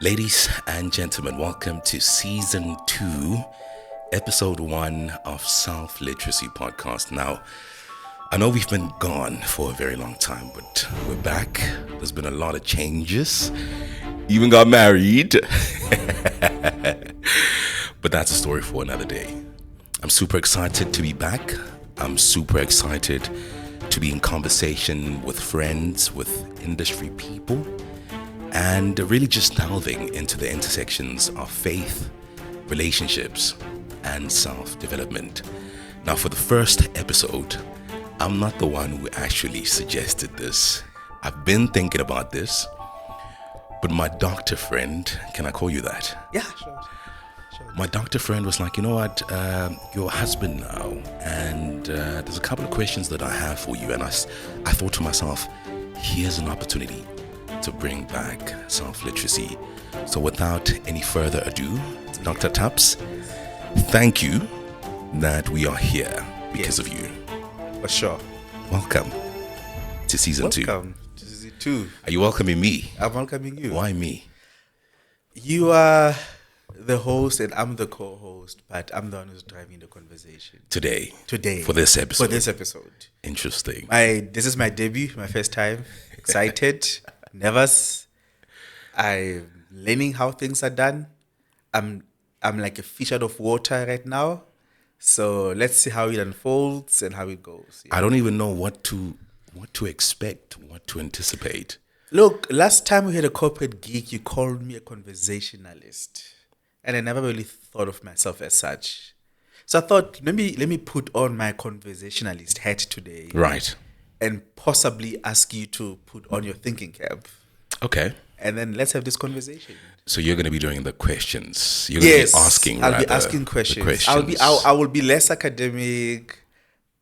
Ladies and gentlemen, welcome to season 2, episode 1 of Self Literacy Podcast. Now, I know we've been gone for a very long time, but we're back. There's been a lot of changes. Even got married. But that's a story for another day. I'm super excited to be back. I'm super excited to be in conversation with friends, with industry people, and really just delving into the intersections of faith, relationships, and self-development. Now, for the first episode, I'm not the one who actually suggested this. I've been thinking about this, but my doctor friend, can I call you that? Yeah, sure. My doctor friend was like, you know what, you're a husband now, and there's a couple of questions that I have for you. And I thought to myself, here's an opportunity to bring back self-literacy. So without any further ado, Dr. Taps, thank you that we are here because of you. For sure. Welcome to season 2. Welcome to season 2. Are you welcoming me? I'm welcoming you. Why me? You are the host and I'm the co-host, but I'm the one who's driving the conversation. Today. For this episode. Interesting. Interesting. This is my debut, my first time. Excited, nervous. I'm learning how things are done. I'm like a fish out of water right now. So let's see how it unfolds and how it goes. I don't even know what to expect, what to anticipate. Look, last time we had a corporate gig, you called me a conversationalist. And I never really thought of myself as such. So I thought, let me put on my conversationalist hat today. Right. And possibly ask you to put on your thinking cap. Okay. And then let's have this conversation. So you're going to be doing the questions. You're going to be asking. I'll be asking questions. I will be less academic.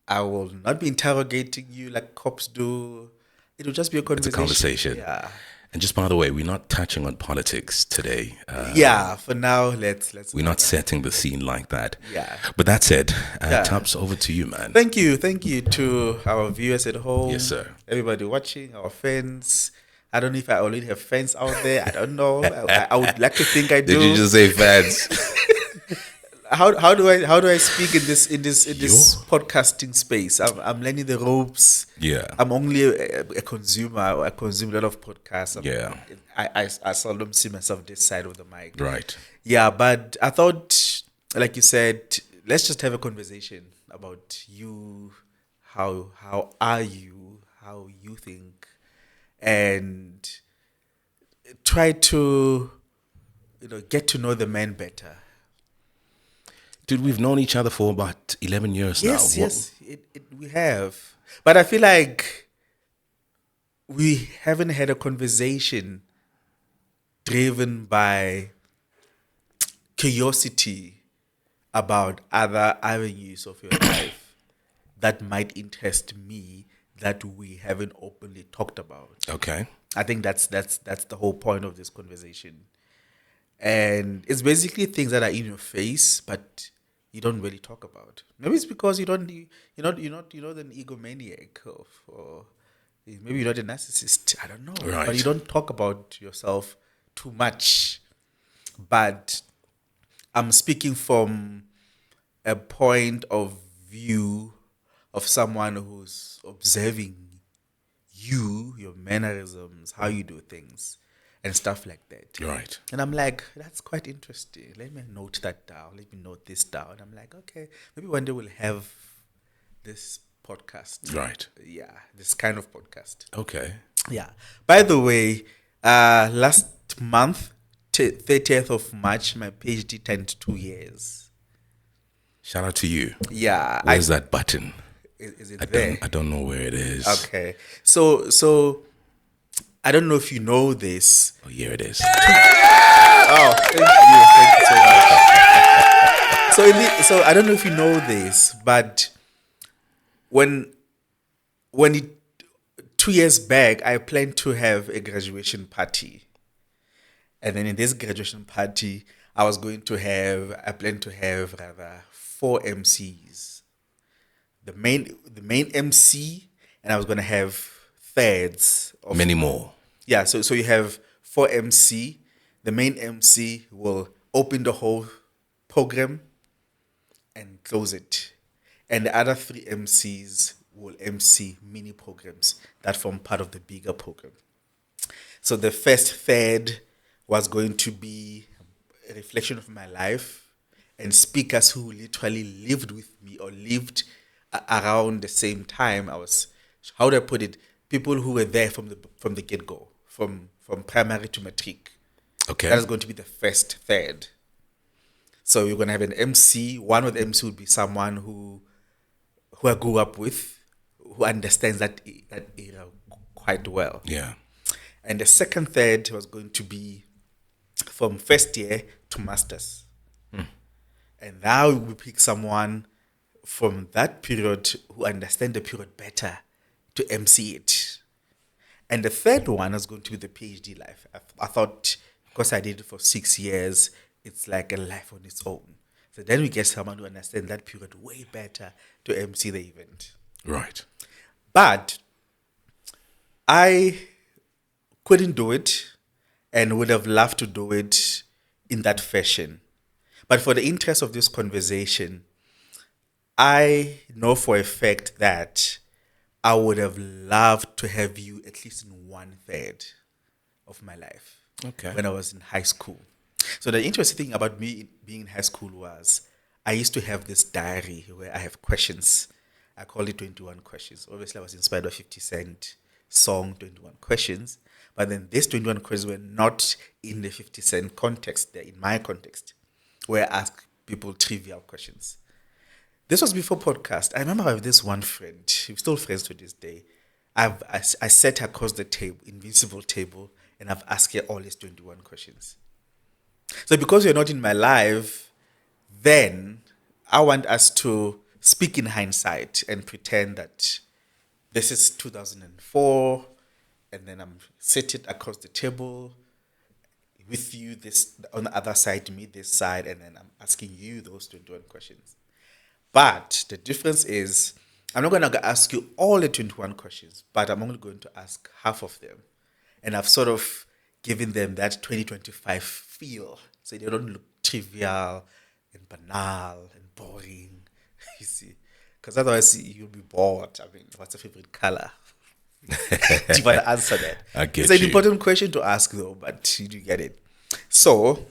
I will not be interrogating you like cops do. It will just be a conversation. It's a conversation. Yeah. And just by the way, we're not touching on politics today. For now, let's. We're not setting the scene like that. Yeah. But that said, Taps, over to you, man. Thank you to our viewers at home. Yes, sir. Everybody watching, our fans. I don't know if I already have fans out there. I don't know. I would like to think I do. Did you just say fans? How do I speak in this podcasting space? I'm learning the ropes. Yeah. I'm only a consumer. I consume a lot of podcasts. I seldom see myself this side of the mic. Right. Yeah, but I thought, like you said, let's just have a conversation about you. How are you? How you think, and try to get to know the man better. Dude, we've known each other for about 11 years now. Yes, we have. But I feel like we haven't had a conversation driven by curiosity about other avenues of your life that might interest me that we haven't openly talked about. Okay. I think that's the whole point of this conversation. And it's basically things that are in your face, but you don't really talk about. Maybe it's because you're not an egomaniac, or maybe you're not a narcissist. I don't know. Right. But you don't talk about yourself too much. But I'm speaking from a point of view of someone who's observing you, your mannerisms, how you do things, and stuff like that. Right. And I'm like, that's quite interesting. Let me note that down. Let me note this down. I'm like, okay, maybe one day we'll have this podcast. Right. Yeah, this kind of podcast. Okay. Yeah. By the way, last month, 30th of March, my PhD turned 2 years. Shout out to you. Yeah. Where's that button? Is it there? I don't know where it is. Okay. So I don't know if you know this. Oh, here it is. Oh, thank you so much. So I don't know if you know this, but when 2 years back, I planned to have a graduation party, and then in this graduation party, I planned to have 4 MCs. The main MC, and I was going to have thirds of Many more. Yeah, so you have 4 MC, the main MC will open the whole program and close it. And the other three MCs will MC mini programs that form part of the bigger program. So the first third was going to be a reflection of my life and speakers who literally lived with me or lived around the same time. How do I put it? People who were there from the get go, from primary to matric. Okay. That is going to be the first third. So you're going to have an MC. One of the MC would be someone who I grew up with, who understands that era quite well. Yeah. And the second third was going to be from first year to masters. And now we pick someone from that period who understand the period better to MC it. And the third one is going to be the PhD life. I thought, because I did it for 6 years, it's like a life on its own. So then we get someone who understands that period way better to MC the event. Right. But I couldn't do it and would have loved to do it in that fashion. But for the interest of this conversation, I know for a fact that I would have loved to have you at least in 1/3 of my life. Okay. When I was in high school. So the interesting thing about me being in high school was I used to have this diary where I have questions. I call it 21 questions. Obviously, I was inspired by 50 Cent song, 21 questions. But then these 21 questions were not in the 50 Cent context. They're in my context, where I ask people trivial questions. This was before podcast. I remember I have this one friend. We're still friends to this day. I sat across the table, invisible table, and I've asked her all these 21 questions. So because you're not in my life, then I want us to speak in hindsight and pretend that this is 2004, and then I'm sitting across the table with you, this on the other side, me this side, and then I'm asking you those 21 questions. But the difference is, I'm not going to ask you all the 21 questions, but I'm only going to ask half of them. And I've sort of given them that 2025 feel, so they don't look trivial and banal and boring, you see. Because otherwise you'll be bored. I mean, what's your favorite color? Do you want to answer that? I get It's an you. important question to ask, though, but you do get it. So,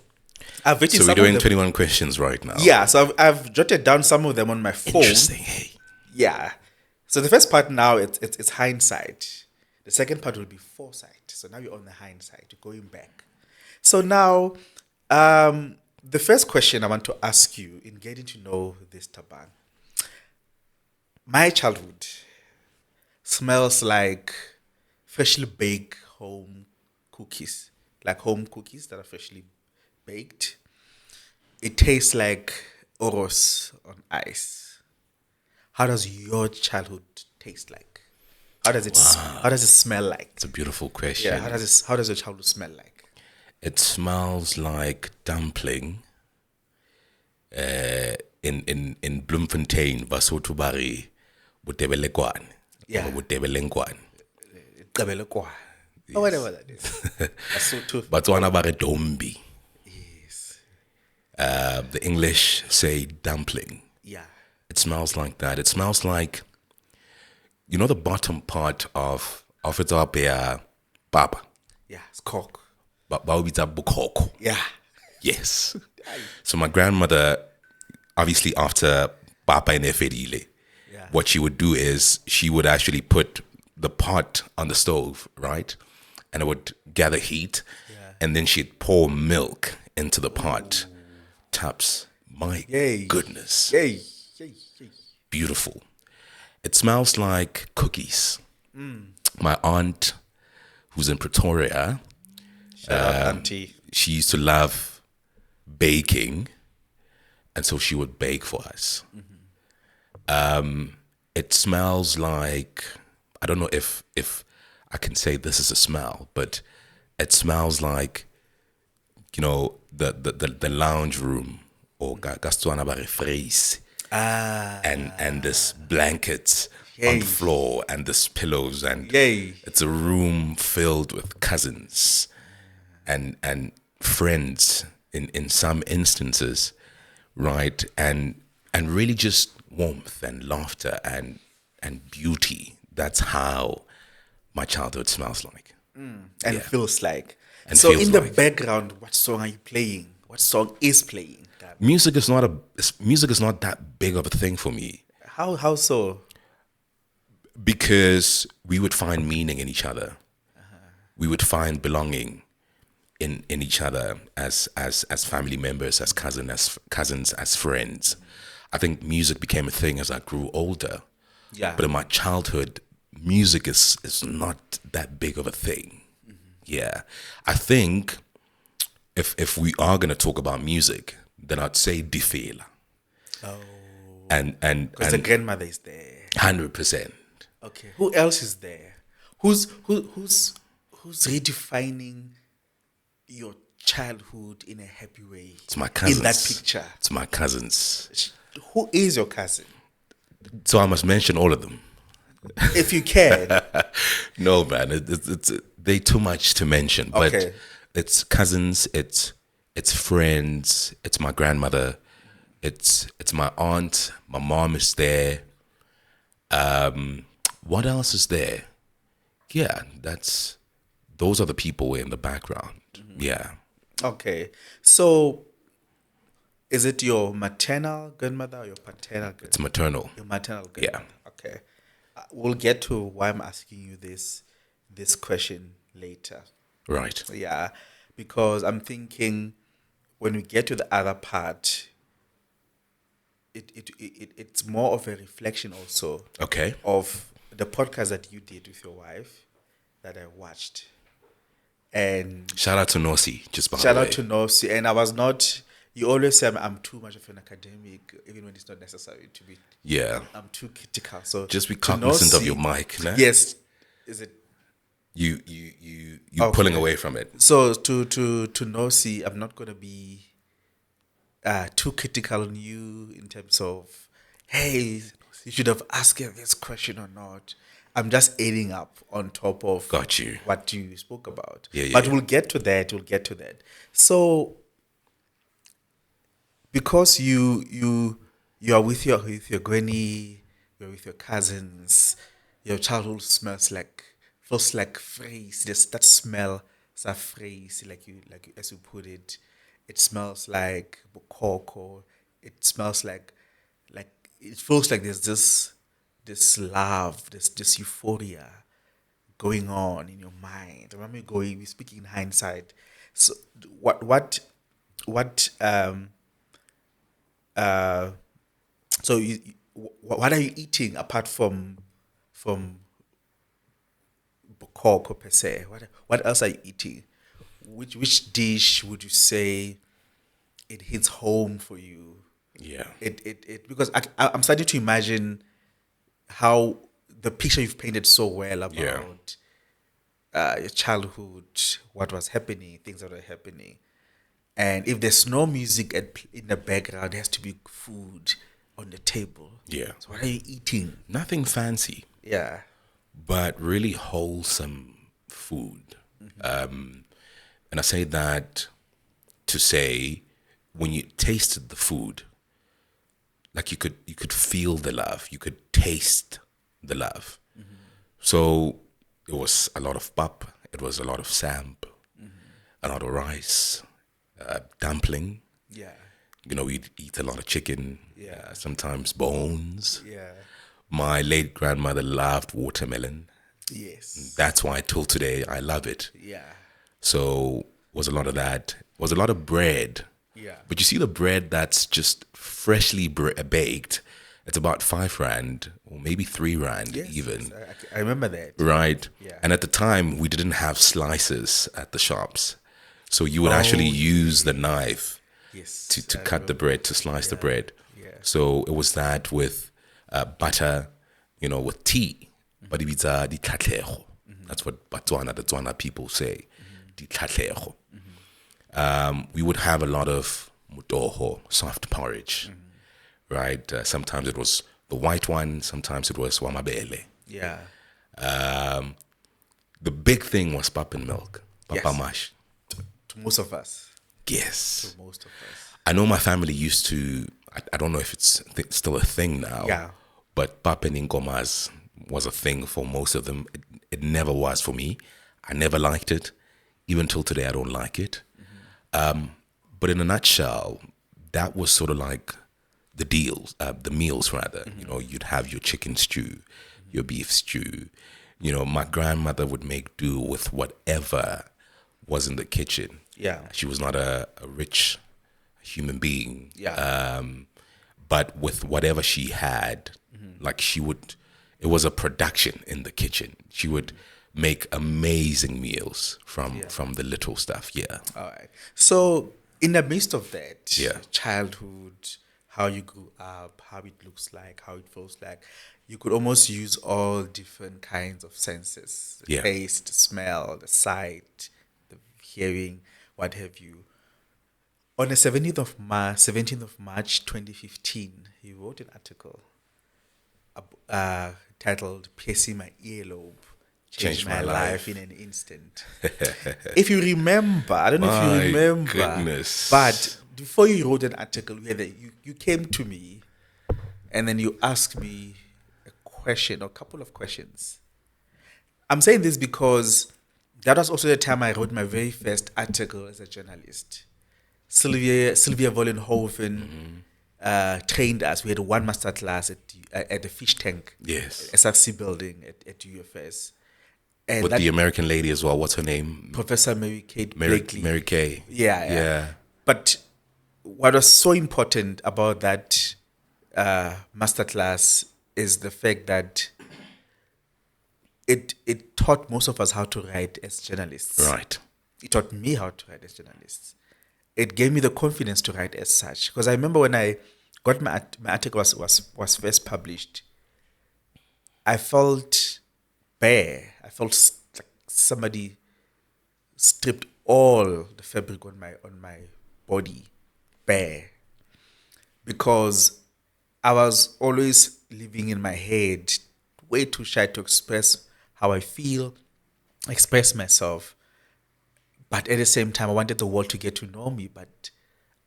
I've written So we're some of doing them. 21 questions right now. Yeah, so I've jotted down some of them on my phone. Interesting. Hey. Yeah. So the first part now, it's hindsight. The second part will be foresight. So now you're on the hindsight, you're going back. So now, the first question I want to ask you in getting to know this Taban. My childhood smells like freshly baked home cookies, like home cookies that are freshly baked. It tastes like Oros on ice. How does your childhood taste like? How does it smell like? It's a beautiful question. Yeah, how does your childhood smell like? It smells like dumpling. In Bloemfontein, Basotho Bari, Botebelekwane. Yeah. Or Botebelengwane. Kabelekwa. Or whatever that is. Basotho. Batswana Bare Dombi. Yes. The English say dumpling. Yeah. It smells like that. It smells like, you know, the bottom part of it's up here, papa. Yeah. It's cock. Baubita bukoko. Yeah. Yes. So my grandmother, obviously after papa and efedile, Yeah. what she would do is she would actually put the pot on the stove, right? And it would gather heat. Yeah. And then she'd pour milk into the pot. Taps. My Yay. goodness. Yay. Yay. Yay. Beautiful. It smells like cookies. My aunt, who's in Pretoria, Shout out, auntie. she used to love baking, and so she would bake for us. It smells like, I don't know if I can say this is a smell, but it smells like, you know, the lounge room or Gastuana Barefreis. And this blankets on Yay. the floor and this pillows and Yay. it's a room filled with cousins and friends in some instances, right? And really just warmth and laughter and beauty. That's how my childhood smells like. And feels like. And So feels in the like. background, what song are you playing? What song is playing? Music is not that big of a thing for me, How so? because we would find meaning in each other. We would find belonging in each other as family members, as cousins, as friends. I think music became a thing as I grew older. Yeah. But in my childhood, music is not that big of a thing. Yeah. I think if we are gonna talk about music, then I'd say Difela. And Because the grandmother is there. 100%. Okay. Who else is there? Who's redefining your childhood in a happy way? It's my cousins. In that picture. It's my cousins. Who is your cousin? So I must mention all of them. If you can. No, man, it's they too much to mention. But Okay. it's cousins, it's friends, it's my grandmother, it's my aunt, my mom is there. What else is there? Yeah, those are the people in the background. Yeah. Okay. So is it your maternal grandmother or your paternal grandmother? It's maternal. Your maternal Yeah. grandmother. Okay. We'll get to why I'm asking you this question later. Right. Yeah, because I'm thinking when we get to the other part, it's more of a reflection also Okay. of the podcast that you did with your wife that I watched. And Shout out to Nosi, just by shout the way. out to Nosi. And I was not, you always say I'm too much of an academic, even when it's not necessary to be. Yeah. I'm too critical. So Just be to cognizant of Nosi- your mic, nah? Yes. Is it? You Okay. pulling away from it. So to Nosi, I'm not going to be too critical on you in terms of, hey, you should have asked her this question or not. I'm just adding up on top of Got you. what you spoke about. Yeah, but yeah. we'll get to that. We'll get to that. So because you are with your granny, you're with your cousins, your childhood feels like phrase. There's that smell, it's a phrase, like you as you put it. It smells like bokoko. It smells like it feels like there's this love, this euphoria going on in your mind. I remember we speaking in hindsight. So what so what are you eating apart from bokoko per se? What else are you eating? Which dish would you say it hits home for you? Yeah. It because I'm starting to imagine how the picture you've painted so well about your childhood, what was happening, things that were happening, and if there's no music in the background, there has to be food on the table. Yeah. So what are you eating? Nothing fancy, Yeah. but really wholesome food. And I say that to say, when you tasted the food, like you could feel the love, you could taste the love. So it was a lot of pap, it was a lot of samp, a lot of rice, dumpling. Yeah. You know, we'd eat a lot of chicken, Yeah. sometimes bones. Yeah. My late grandmother loved watermelon. Yes. That's why till today I love it. Yeah. So was a lot of that. Was a lot of bread. Yeah. But you see the bread that's just freshly baked. It's about 5 rand or maybe 3 rand Yes, even. I remember that. Right. Yeah. And at the time we didn't have slices at the shops. So you would actually use the knife Yes. to cut the bread, to slice the bread. Yeah. So it was that with butter, you know, with tea. But it's di tlhatlhego. That's what the Tswana people say. Di tlhatlhego. We would have a lot of mutoho, soft porridge, right? Sometimes it was the white one, sometimes it was wamabele. Yeah. The big thing was pap and milk, papa Yes. mash. To most of us. Yes. To most of us. I know my family used to, I don't know if it's still a thing now, Yeah. but Papen Ngomas was a thing for most of them. It never was for me. I never liked it. Even till today, I don't like it. But in a nutshell, that was sort of like the meals rather. You know, you'd have your chicken stew, your beef stew. You know, my grandmother would make do with whatever was in the kitchen. Yeah. She was not a rich human being. Yeah. But with whatever she had, like it was a production in the kitchen. She would make amazing meals from the little stuff. Yeah. All right. So, in the midst of that, Yeah. childhood, how you grew up, how it looks like, how it feels like, you could almost use all different kinds of senses: the Yeah. taste, the smell, the sight, the hearing, what have you. On the 17th of March 2015, he wrote an article titled "Piercing My Earlobe Changed My life in an Instant." If you remember, I don't know if you My remember, goodness. but before you wrote an article, you came to me and then you asked me a question or a couple of questions. I'm saying this because that was also the time I wrote my very first article as a journalist. Sylvia Vollenhoven trained us. We had one master class at the fish tank, Yes. SRC building at UFS. And With that the American lady as well. What's her name? Professor Mary Kate Mary, Blakely. Mary Kay. Yeah. But what was so important about that masterclass is the fact that it taught most of us how to write as journalists. Right. It taught me how to write as journalists. It gave me the confidence to write as such. Because I remember when I got my article was first published, I felt bare. I felt like somebody stripped all the fabric on my body bare, because I was always living in my head, way too shy to express how I feel, express myself. But at the same time, I wanted the world to get to know me. But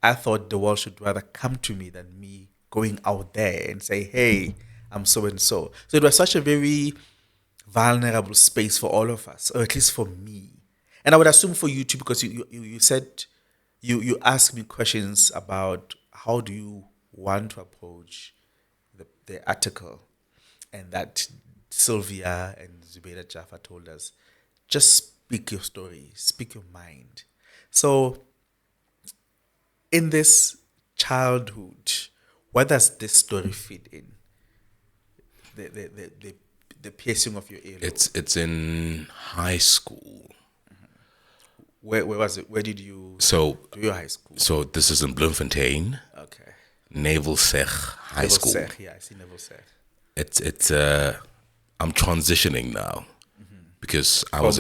I thought the world should rather come to me than me going out there and say, "Hey, I'm so and so." So it was such a very vulnerable space for all of us, or at least for me. And I would assume for you too, because you said you asked me questions about how do you want to approach the article, and that Sylvia and Zubaida Jaffa told us, just speak your story, speak your mind. So in this childhood, where does this story fit in? The piercing of your earlobe. It's in high school. Where was it? Where did you So do your high school? so this is in Bloemfontein, Okay. Naval Sech High Neville School. Sech, yeah, I see Neville Sech. It's I'm transitioning now because I was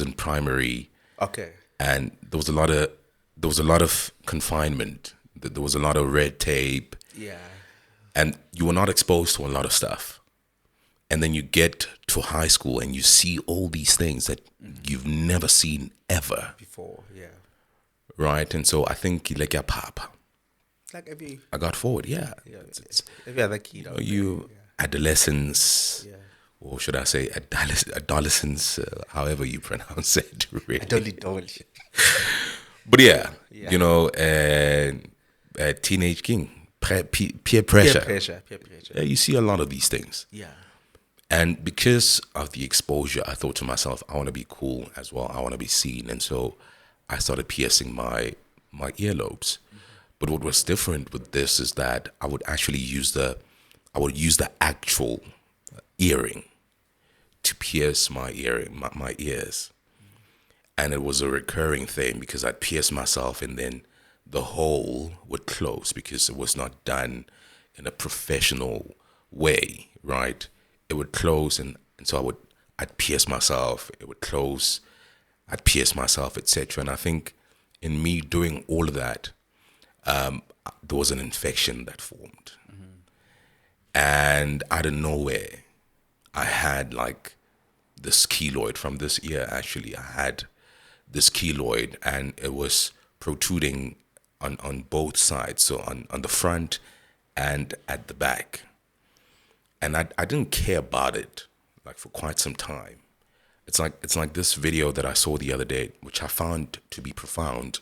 in primary, Okay. and there was a lot of confinement. There was a lot of red tape, Yeah. and you were not exposed to a lot of stuff. And then you get to high school and you see all these things that you've never seen ever, Before, yeah. right? And so I think like a pop, Like every I got forward. Yeah, it's every other kid out there. you adolescence, Yeah. or should I say adolescence, however you pronounce it, really. Dolly. But yeah, Yeah. you know, teenage king, peer pressure. Peer pressure. Yeah, you see a lot of these things. Yeah. And because of the exposure, I thought to myself, I want to be cool as well. I want to be seen. And so I started piercing my earlobes. But what was different with this is that I would actually use the actual earring to pierce my ears. And it was a recurring thing because I'd pierce myself and then the hole would close because it was not done in a professional way, right? It would close, and so I'd pierce myself, it would close, I'd pierce myself, etc. And I think in me doing all of that, there was an infection that formed. And out of nowhere, I had like this keloid from this ear, actually. I had this keloid, and it was protruding on both sides, so on the front and at the back. And I didn't care about it like for quite some time. It's like this video that I saw the other day, which I found to be profound.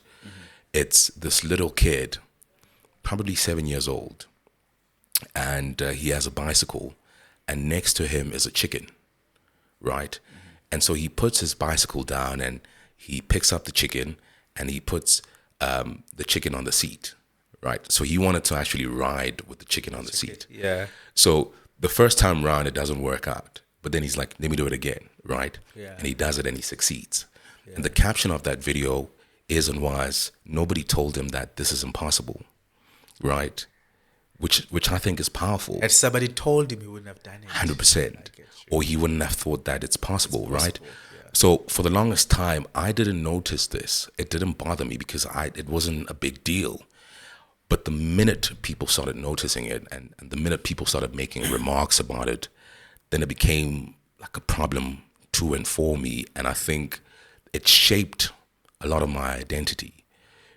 It's this little kid, probably 7 years old, and he has a bicycle, and next to him is a chicken, right? And so he puts his bicycle down and he picks up the chicken and he puts the chicken on the seat, right? So he wanted to actually ride with the chicken on the seat. Yeah. So the first time round, it doesn't work out. But then he's like, let me do it again, right? Yeah. And he does it and he succeeds. Yeah. And the caption of that video is and was, nobody told him that this is impossible, right? Which I think is powerful. If somebody told him, he wouldn't have done it. 100%. Or he wouldn't have thought that it's possible, right? Yeah. So for the longest time, I didn't notice this. It didn't bother me because it wasn't a big deal. But the minute people started noticing it and the minute people started making remarks about it, then it became like a problem to and for me. And I think it shaped a lot of my identity,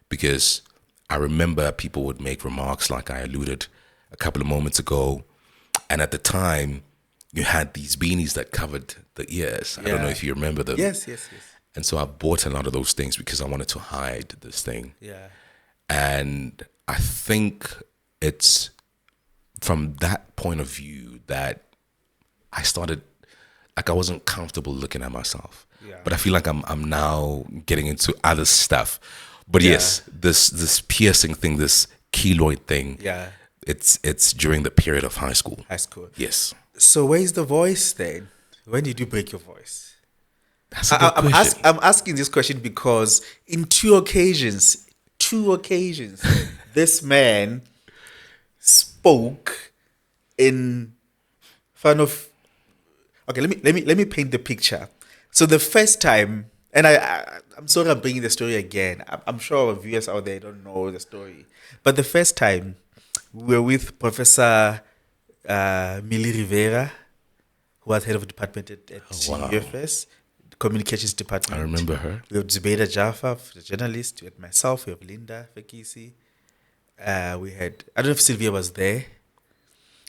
because I remember people would make remarks like I alluded a couple of moments ago. And at the time, you had these beanies that covered the ears. I don't know if you remember them. Yes. And so I bought a lot of those things because I wanted to hide this thing. Yeah. And I think it's from that point of view that I started, like, I wasn't comfortable looking at myself. Yeah. But I feel like I'm now getting into other stuff. But yes, this piercing thing, this keloid thing, it's during the period of high school. High school. Yes. So where's the voice then? When did you break your voice? That's a good question. I'm asking this question because in two occasions, this man spoke in front of. Okay, let me paint the picture. So the first time, and I'm sorry I'm bringing the story again. I'm sure our viewers out there don't know the story, but the first time we were with Professor Millie Rivera, who was head of the department at UFS, Communications Department. I remember her. We have Zubaida Jaffa, the journalist. We had myself. We have Linda Fekisi. We had, I don't know if Sylvia was there,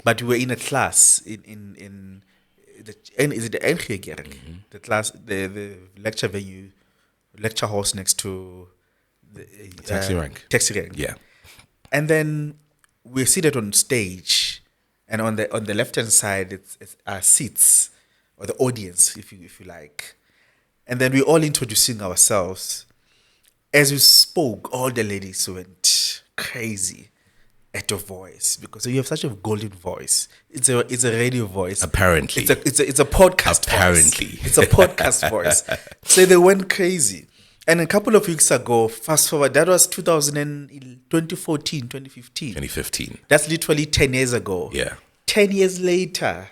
but we were in a class in is it the NG Kerk? The class, the lecture venue, lecture house next to the Taxi rank. Taxi rank. Yeah. And then we're seated on stage, and on the left hand side it's our seats, or the audience, if you like. And then we're all introducing ourselves. As we spoke, all the ladies went crazy at your voice, because you have such a golden voice. It's a radio voice. Apparently. It's a podcast Apparently. voice. It's a podcast voice. So they went crazy. And a couple of weeks ago, fast forward, that was 2014, 2015. 2015. That's literally 10 years ago. Yeah. 10 years later,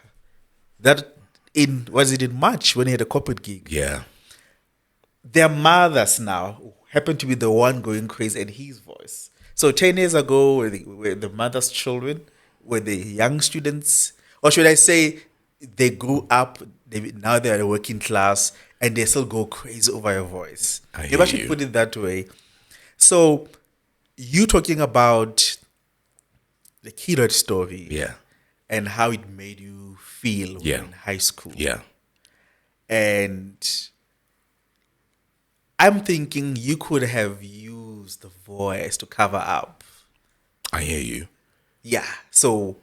was it in March when he had a corporate gig? Yeah. Their mothers now happen to be the one going crazy at his voice. So 10 years ago, were the mother's children, were the young students, or should I say, they grew up, now they're a working class, and they still go crazy over your voice. Maybe I should put it that way. So you talking about the keloid story, Yeah. and how it made you feel when in high school. Yeah. And I'm thinking you could have used the voice to cover up. I hear you. Yeah. So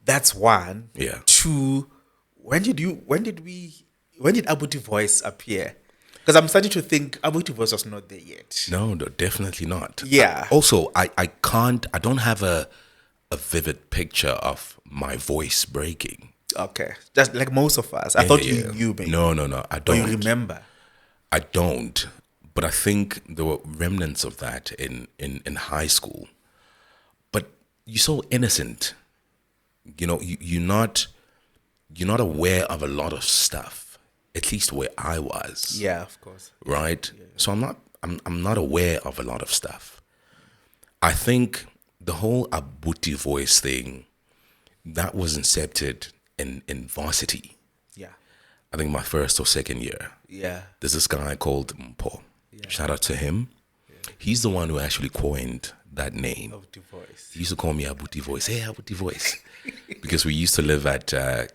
that's one. Yeah. Two, when did Abuti voice appear? Because I'm starting to think Abuti voice was not there yet. No, definitely not. Yeah. Also, I don't have a vivid picture of my voice breaking. Okay. Just like most of us. I thought you knew maybe. No, I don't. Or you remember. I don't. But I think there were remnants of that in high school. But you're so innocent. You know, you're not aware of a lot of stuff. At least where I was. Yeah, of course. Right? Yeah. So I'm not aware of a lot of stuff. I think the whole Abuti voice thing, that was incepted in varsity. Yeah. I think my first or second year. Yeah. There's this guy called Mpo. Shout out to him. He's the one who actually coined that name. Of the voice. He used to call me Abuti Voice. Hey, Abuti Voice. Because we used to live at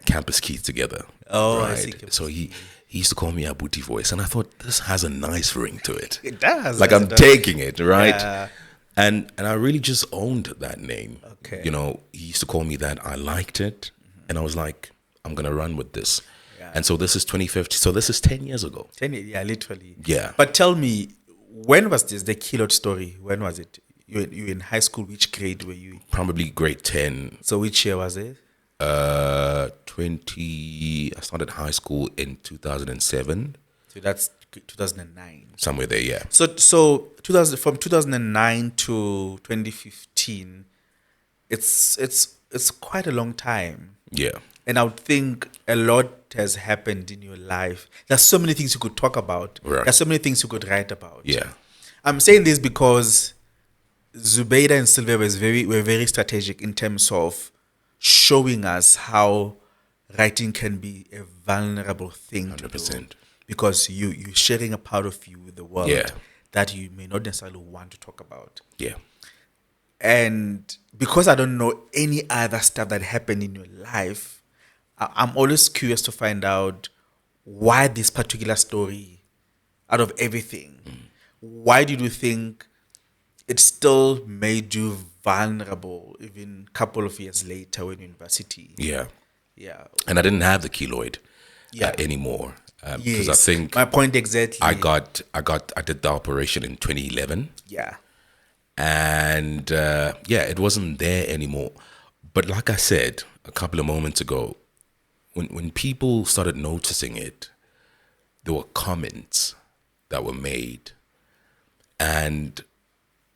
Campus Keith together. Oh, I right? see. So he used to call me Abuti Voice. And I thought, this has a nice ring to it. It does. Like, I'm taking it, right? Yeah. And I really just owned that name. Okay. You know, he used to call me that. I liked it. And I was like, I'm going to run with this. Yeah. And so this is 2050. So this is 10 years ago. 10 years, yeah, literally. Yeah. But tell me, when was this, the Keloid story? When was it? You were in high school. Which grade were you? Probably grade 10. So which year was it? I started high school in 2007. So that's 2009. Somewhere there, yeah. So from 2009 to 2015, it's quite a long time. Yeah. And I would think a lot has happened in your life. There's so many things you could talk about. Right. There's so many things you could write about. Yeah. I'm saying this because Zubeida and Sylvia were very strategic in terms of showing us how writing can be a vulnerable thing to do. 100%. Because you're sharing a part of you with the world Yeah. that you may not necessarily want to talk about. Yeah. And because I don't know any other stuff that happened in your life, I'm always curious to find out why this particular story, out of everything, why did you think it still made you vulnerable even a couple of years later when university? Yeah. Yeah. And I didn't have the keloid Yeah. anymore. Because Yes. I think my point exactly. I did the operation in 2011. Yeah. And it wasn't there anymore. But like I said a couple of moments ago, when people started noticing it, there were comments that were made. And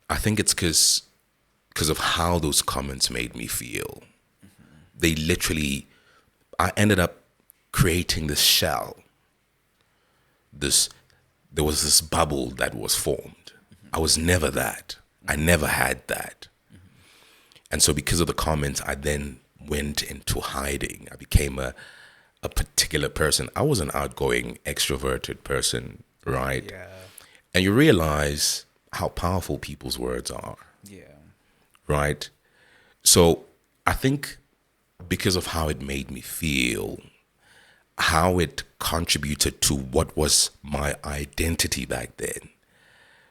I think it's because of how those comments made me feel. They literally, I ended up creating this shell. There was this bubble that was formed. I was never that. I never had that. And so because of the comments, I then went into hiding. I became a particular person. I was an outgoing, extroverted person, right? Yeah. And you realize how powerful people's words are, Yeah. right? So I think because of how it made me feel, how it contributed to what was my identity back then.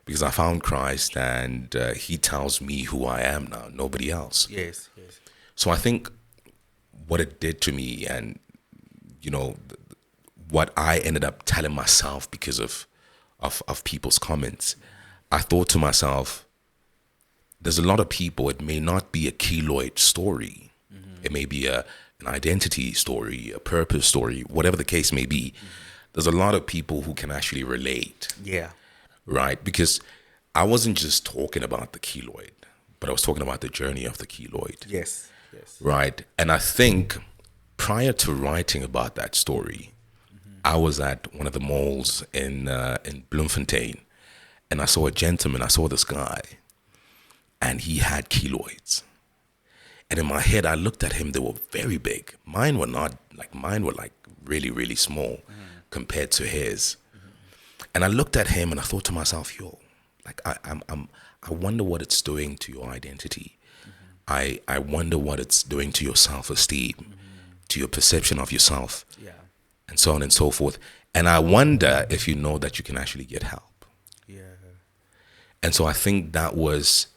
Because I found Christ and he tells me who I am now, nobody else. Yes. Yes. So I think what it did to me and, you know, what I ended up telling myself because of people's comments, I thought to myself, there's a lot of people, it may not be a keloid story. It may be an identity story, a purpose story, whatever the case may be. There's a lot of people who can actually relate. Yeah. Right? Because I wasn't just talking about the keloid, but I was talking about the journey of the keloid. Yes. Yes. Right? And I think prior to writing about that story, I was at one of the malls in Bloemfontein, and I saw a gentleman, I saw this guy, and he had keloids. And in my head, I looked at him, they were very big. Mine were like really, really small compared to his. And I looked at him and I thought to myself, yo, like I wonder what it's doing to your identity. I wonder what it's doing to your self-esteem, to your perception of yourself, Yeah. and so on and so forth. And I wonder if you know that you can actually get help. Yeah. And so I think that was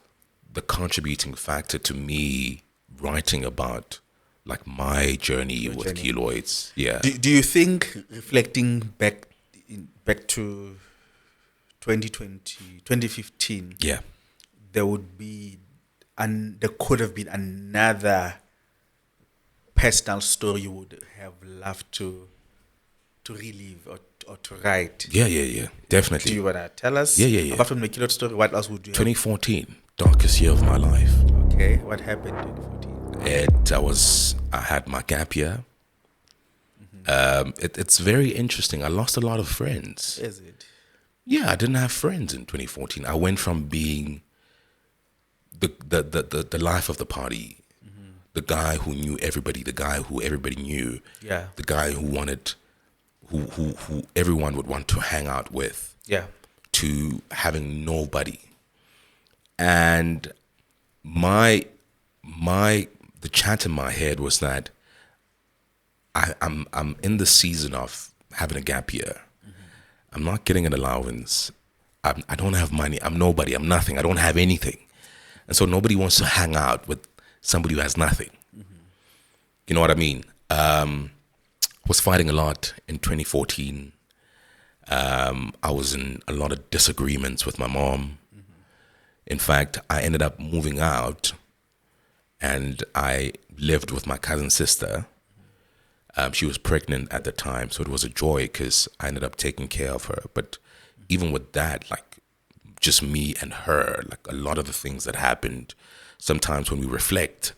the contributing factor to me writing about like my journey with keloids. Yeah. Do you think, reflecting back to 2015, Yeah. there could have been another personal story you would have loved to relive or to write? Yeah. Definitely. Do you want to tell us? Yeah. Apart from the Keloid story, what else would you have? 2014, darkest year of my life. Okay, what happened in 2014? I had my gap year. It's very interesting. I lost a lot of friends. Is it? Yeah, I didn't have friends in 2014. I went from being the life of the party, the guy who knew everybody, the guy who everybody knew, Yeah. the guy who everyone would want to hang out with, Yeah. to having nobody. And the chat in my head was that I'm in the season of having a gap year. I'm not getting an allowance. I don't have money. I'm nobody. I'm nothing. I don't have anything. And so nobody wants to hang out with somebody who has nothing. You know what I mean? Was fighting a lot in 2014. I was in a lot of disagreements with my mom. In fact, I ended up moving out and I lived with my cousin's sister. She was pregnant at the time, so it was a joy because I ended up taking care of her. But even with that, like just me and her, like a lot of the things that happened, sometimes when we reflect,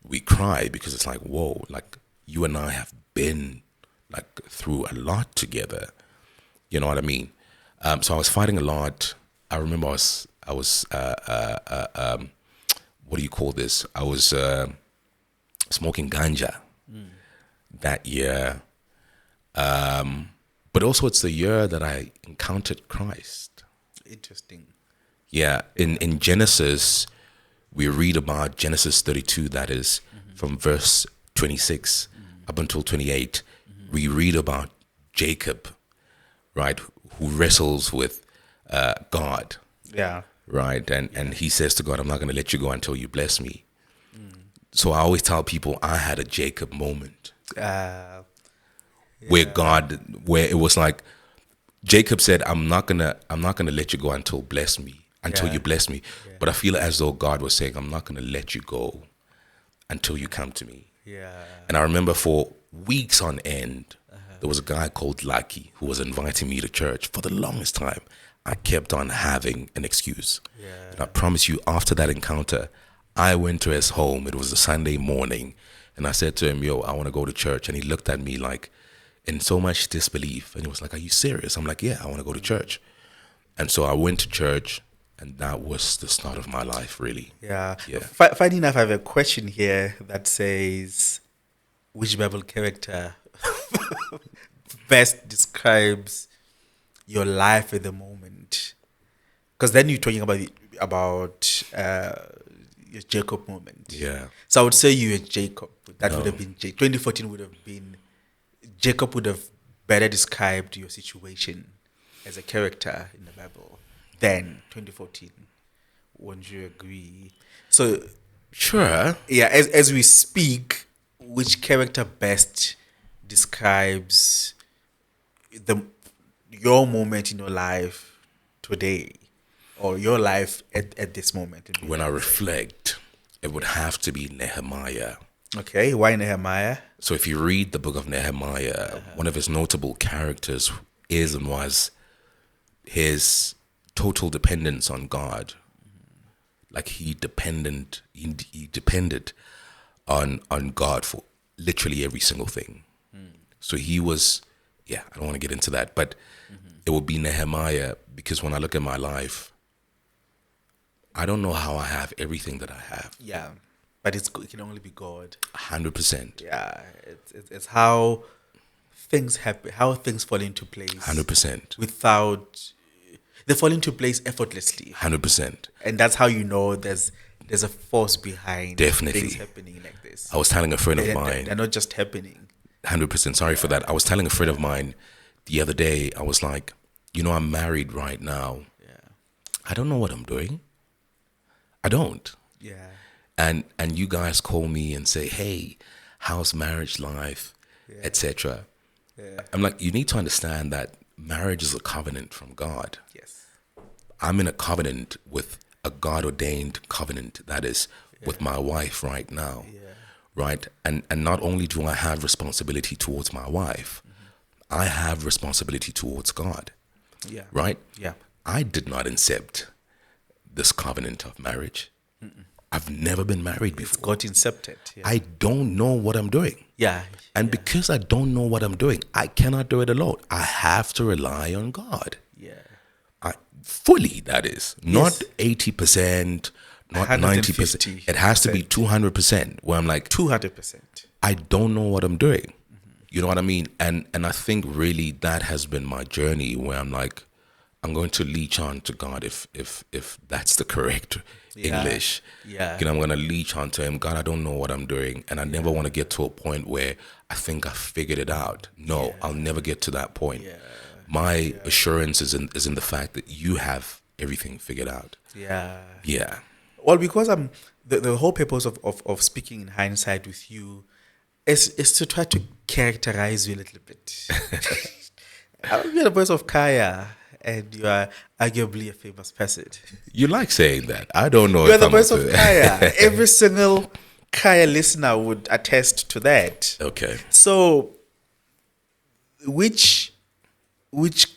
we cry because it's like, whoa, like you and I have been like through a lot together. You know what I mean? So I was fighting a lot. I remember I was what do you call this? I was smoking ganja that year. But also it's the year that I encountered Christ. Interesting. Yeah. In Genesis, we read about Genesis 32, that is from verse 26 up until 28. We read about Jacob, right, who wrestles with God. Yeah. Right. And he says to God, I'm not going to let you go until you bless me. So I always tell people I had a Jacob moment where it was like Jacob said, I'm not gonna let you go until you bless me. But I feel as though God was saying, I'm not gonna let you go until you come to me. Yeah. And I remember for weeks on end, there was a guy called Lucky who was inviting me to church. For the longest time, I kept on having an excuse. Yeah. And I promise you, after that encounter, I went to his home. It was a Sunday morning. And I said to him, yo, I want to go to church. And he looked at me like in so much disbelief. And he was like, are you serious? I'm like, yeah, I want to go to church. And so I went to church. And that was the start of my life, really. Yeah. Yeah. Funny enough, I have a question here that says, which Bible character best describes your life at the moment? Because then you're talking about your Jacob moment. Yeah. So I would say you were Jacob. That would have been 2014 would have been Jacob would have better described your situation as a character in the Bible than 2014. Wouldn't you agree? So Sure. yeah, as we speak, which character best describes your moment in your life today, or your life at this moment? When I reflect, it would have to be Nehemiah. Okay, why Nehemiah? So if you read the book of Nehemiah, one of his notable characters is and was his total dependence on God. Like he depended on God for literally every single thing. So he was, I don't want to get into that, but it would be Nehemiah, because when I look at my life, I don't know how I have everything that I have. Yeah, but it can only be God. 100%. Yeah, it's how things happen, how things fall into place. 100%. They fall into place effortlessly. 100%. And that's how you know there's a force behind Definitely things happening like this. I was telling a friend of mine. They're not just happening. 100%. Sorry for that. I was telling a friend of mine the other day, I was like, I'm married right now. Yeah. I don't know what I'm doing. I don't. Yeah. And you guys call me and say, hey, how's marriage life, etc. Yeah. I'm like, you need to understand that marriage is a covenant from God. Yes. I'm in a covenant with a God-ordained covenant that is with my wife right now. Yeah. Right? And not only do I have responsibility towards my wife, I have responsibility towards God. Yeah. Right? Yeah. I did not accept this covenant of marriage. I've never been married before. It's got incepted. Yeah. I don't know what I'm doing. Yeah. And because I don't know what I'm doing, I cannot do it alone. I have to rely on God. Yeah. Fully, that is. Not Yes. 80%, not 90%. It has to be 200%, where I'm like, 200%. I don't know what I'm doing. You know what I mean? And I think really that has been my journey, where I'm like, I'm going to leech on to God if that's the correct English. Yeah. You know, I'm going to leech on to Him. God, I don't know what I'm doing, and I never want to get to a point where I think I figured it out. No, I'll never get to that point. My assurance is in the fact that You have everything figured out. Yeah. Yeah. Well, because I'm the whole purpose of speaking in hindsight with you is to try to characterize you a little bit. You're the voice of Kaya, and you are arguably a famous person. You like saying that. I don't know You are if the I'm voice up of to Kaya. Every single Kaya listener would attest to that. Okay. So, which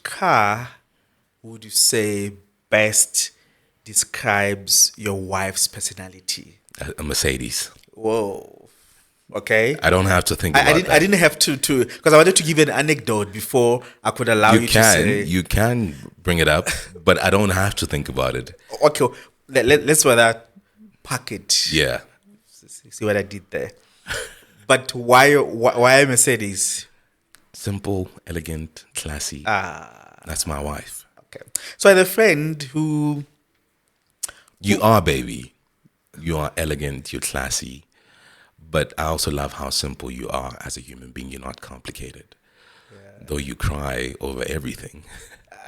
car would you say best describes your wife's personality? A Mercedes. Whoa. Okay. I don't have to think I about didn't. that. I didn't have to because I wanted to give you an anecdote before I could allow you to say. You can bring it up, but I don't have to think about it. Okay, let's rather pack it. Yeah. See what I did there. But why Mercedes? Simple, elegant, classy. That's my wife. Okay. So I had a friend who. You are, baby. You are elegant, you're classy. But I also love how simple you are as a human being. You're not complicated. Though you cry over everything.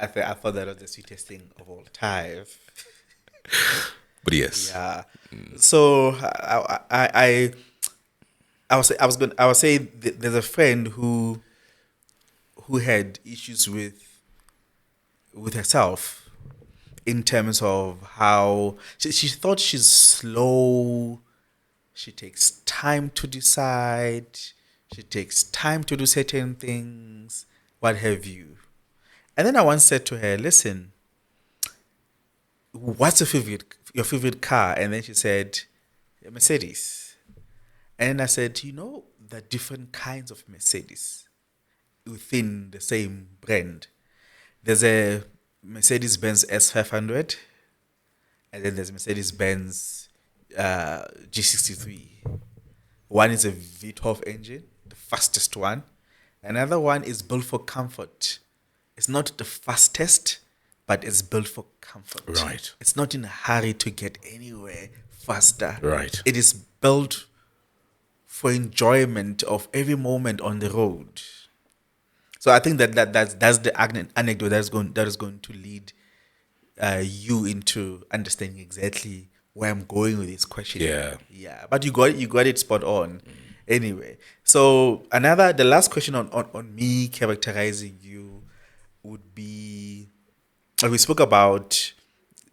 I thought that was the sweetest thing of all time. But yes. Yeah. So I was saying there's a friend who had issues with herself in terms of how she thought she's slow. She takes time to decide. She takes time to do certain things, what have you. And then I once said to her, listen, what's your favorite car? And then she said, a Mercedes. And I said, there are different kinds of Mercedes within the same brand. There's a Mercedes-Benz S500, and then there's Mercedes-Benz G63. One is a V12 engine, the fastest one. Another one is built for comfort. It's not the fastest, but it's built for comfort. Right. It's not in a hurry to get anywhere faster. Right. It is built for enjoyment of every moment on the road. So I think that's the anecdote that is going to lead you into understanding exactly where I'm going with this question. Yeah. But you got it spot on. Anyway, so the last question on me characterizing you would be, we spoke about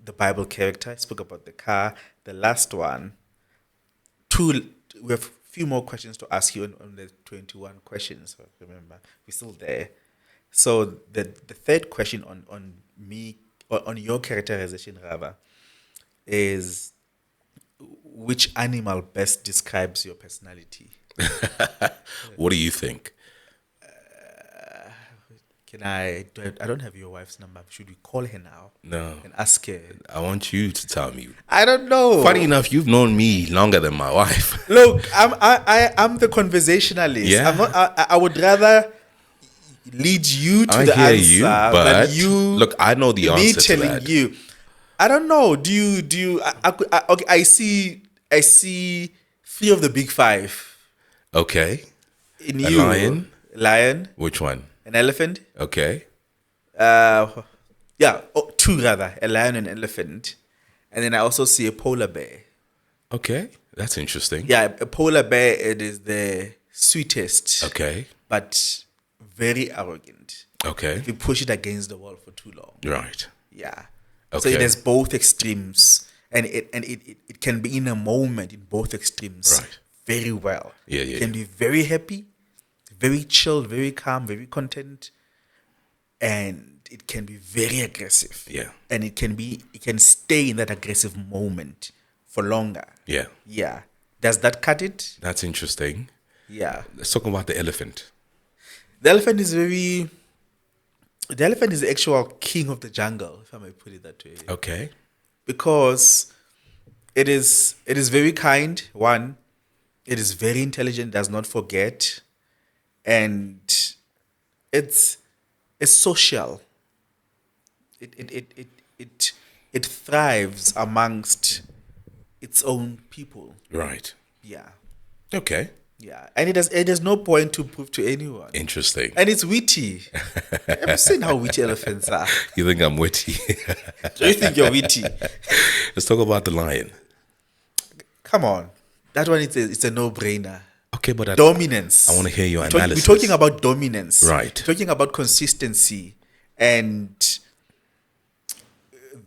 the Bible character, spoke about the car. The last one, we have a few more questions to ask you on the 21 questions. Remember, we're still there. So the third question on me, or on your characterization rather, is which animal best describes your personality? What do you think? I don't have your wife's number. Should we call her now? No. And ask her? I want you to tell me. I don't know. Funny enough, you've known me longer than my wife. Look, I'm the conversationalist. Yeah. I'm not. I would rather lead you to I the hear answer you, but than you. look, I know the me answer to telling that. you. I don't know. Do you? Okay. I see 3 of the big 5 Okay. in A you. Lion. Which one? An elephant. Okay. 2 rather. A lion and an elephant. And then I also see a polar bear. Okay. That's interesting. Yeah, a polar bear, it is the sweetest. Okay. But very arrogant. Okay. If you push it against the wall for too long. Right. Yeah. Okay. So it has both extremes. And it can be in a moment in both extremes. Right. Very well. Yeah. It can be very happy, very chill, very calm, very content. And it can be very aggressive. Yeah. And it can stay in that aggressive moment for longer. Yeah. Yeah. Does that cut it? That's interesting. Yeah. Let's talk about the elephant. The elephant is the actual king of the jungle, if I may put it that way. Okay. Because it is very kind, one. It is very intelligent, does not forget. And it's social. it thrives amongst its own people. Right. Yeah. Okay. Yeah. And it has no point to prove to anyone. Interesting. And it's witty. Have you seen how witty elephants are? You think I'm witty? Do you think you're witty? Let's talk about the lion. Come on. That one it's a no-brainer. Okay, but Dominance. I want to hear your We're analysis. talking about dominance. Right. We're talking about consistency and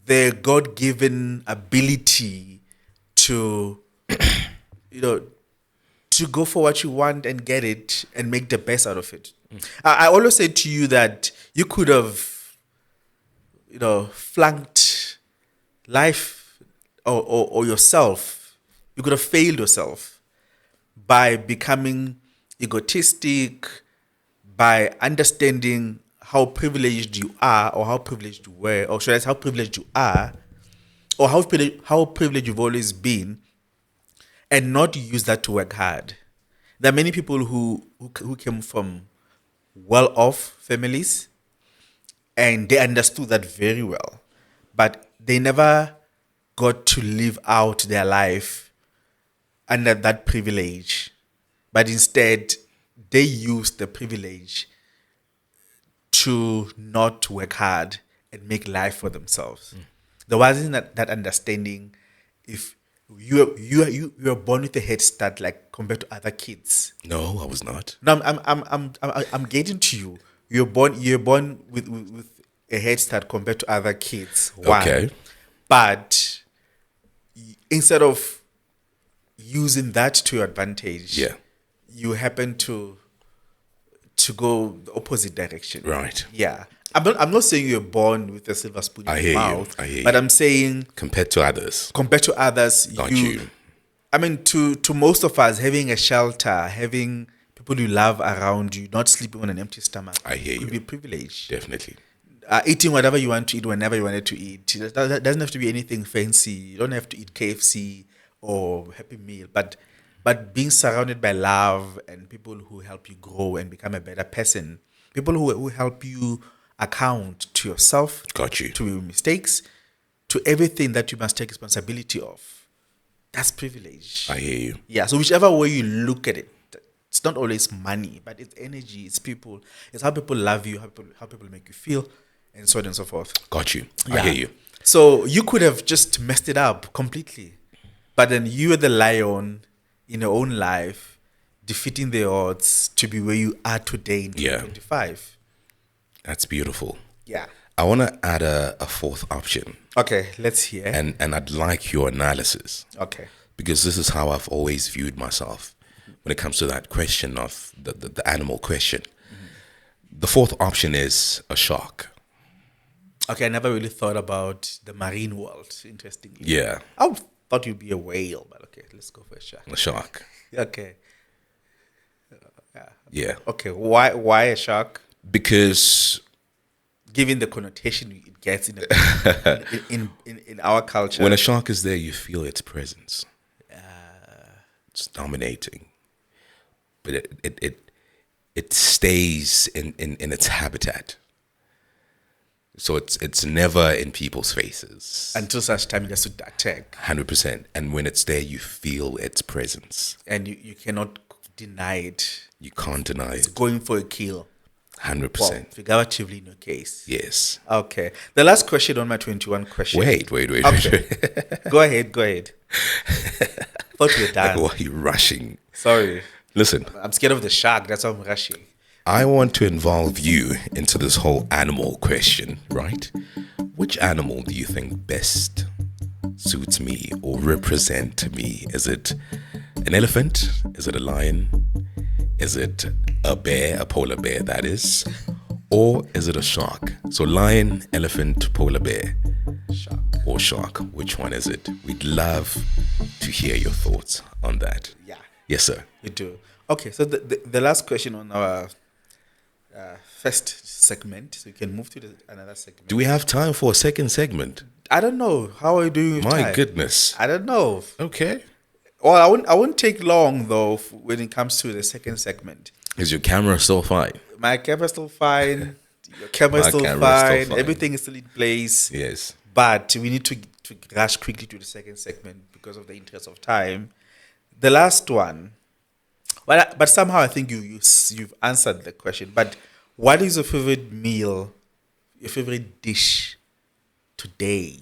their God-given ability to, to go for what you want and get it and make the best out of it. I always say to you that you could have, flunked life or yourself. You could have failed yourself by becoming egotistic, by understanding how privileged you are or how privileged you were, or should I say how privileged you are, or how privileged you've always been, and not use that to work hard. There are many people who came from well-off families and they understood that very well, but they never got to live out their life under that privilege, but instead they used the privilege to not work hard and make life for themselves. There wasn't that understanding. If you were born with a head start, like compared to other kids. No, I was not. No, I'm getting to you. You're born with a head start compared to other kids. One. Okay. But instead of using that to your advantage, Yeah. you happen to go the opposite direction. Right. Yeah. I'm not saying you're born with a silver spoon in your mouth. I hear you. But I'm saying Compared to others. Got you. I mean, to most of us, having a shelter, having people you love around you, not sleeping on an empty stomach, I hear could you. be a privilege. Definitely. Eating whatever you want to eat whenever you wanted to eat. That doesn't have to be anything fancy. You don't have to eat KFC or Happy Meal, but being surrounded by love and people who help you grow and become a better person, people who help you account to yourself, Got you. to your mistakes, to everything that you must take responsibility of. That's privilege. I hear you. Yeah, so whichever way you look at it, it's not always money, but it's energy, it's people, it's how people love you, how people make you feel, and so on and so forth. Got you. Yeah. I hear you. So you could have just messed it up completely, but then you were the lion in your own life, defeating the odds to be where you are today in 2025. That's beautiful. Yeah. I want to add a fourth option. Okay, let's hear. And I'd like your analysis. Okay. Because this is how I've always viewed myself when it comes to that question of the animal question. Mm-hmm. The fourth option is a shark. Okay, I never really thought about the marine world, interestingly. Yeah. I thought you'd be a whale, but okay, let's go for a shark. A shark. Okay. Yeah. Okay, why a shark? Because Given the connotation it gets in our culture. when a shark is there, you feel its presence. It's dominating. But it stays in its habitat. So it's never in people's faces. Until such time it has to attack. 100%. And when it's there, you feel its presence. And you cannot deny it. You can't deny it. Going for a kill. 100%. Well, figuratively in your case. Yes. Okay. The last question on my 21 question. Wait. Okay. Go ahead. Thought you were done. Like, why are you rushing? Sorry. Listen, I'm scared of the shark. That's why I'm rushing. I want to involve you into this whole animal question, right? Which animal do you think best suits me or represent me? Is it an elephant? Is it a lion? Is it a bear, a polar bear that is? Or is it a shark? So lion, elephant, polar bear, shark. Which one is it? We'd love to hear your thoughts on that. Yeah. Yes, sir. We do. Okay, so the last question on our first segment, so we can move to another segment. Do we have time for a second segment? I don't know. How are you doing with My time? goodness. I don't know. Okay. Well, I won't take long though when it comes to the second segment. Is your camera still fine? My camera's still fine. Your camera is My still camera is still fine. fine. Everything is still in place. Yes. But we need to rush quickly to the second segment because of the interest of time. The last one, but somehow I think you've answered the question. But what is your favorite meal, your favorite dish today?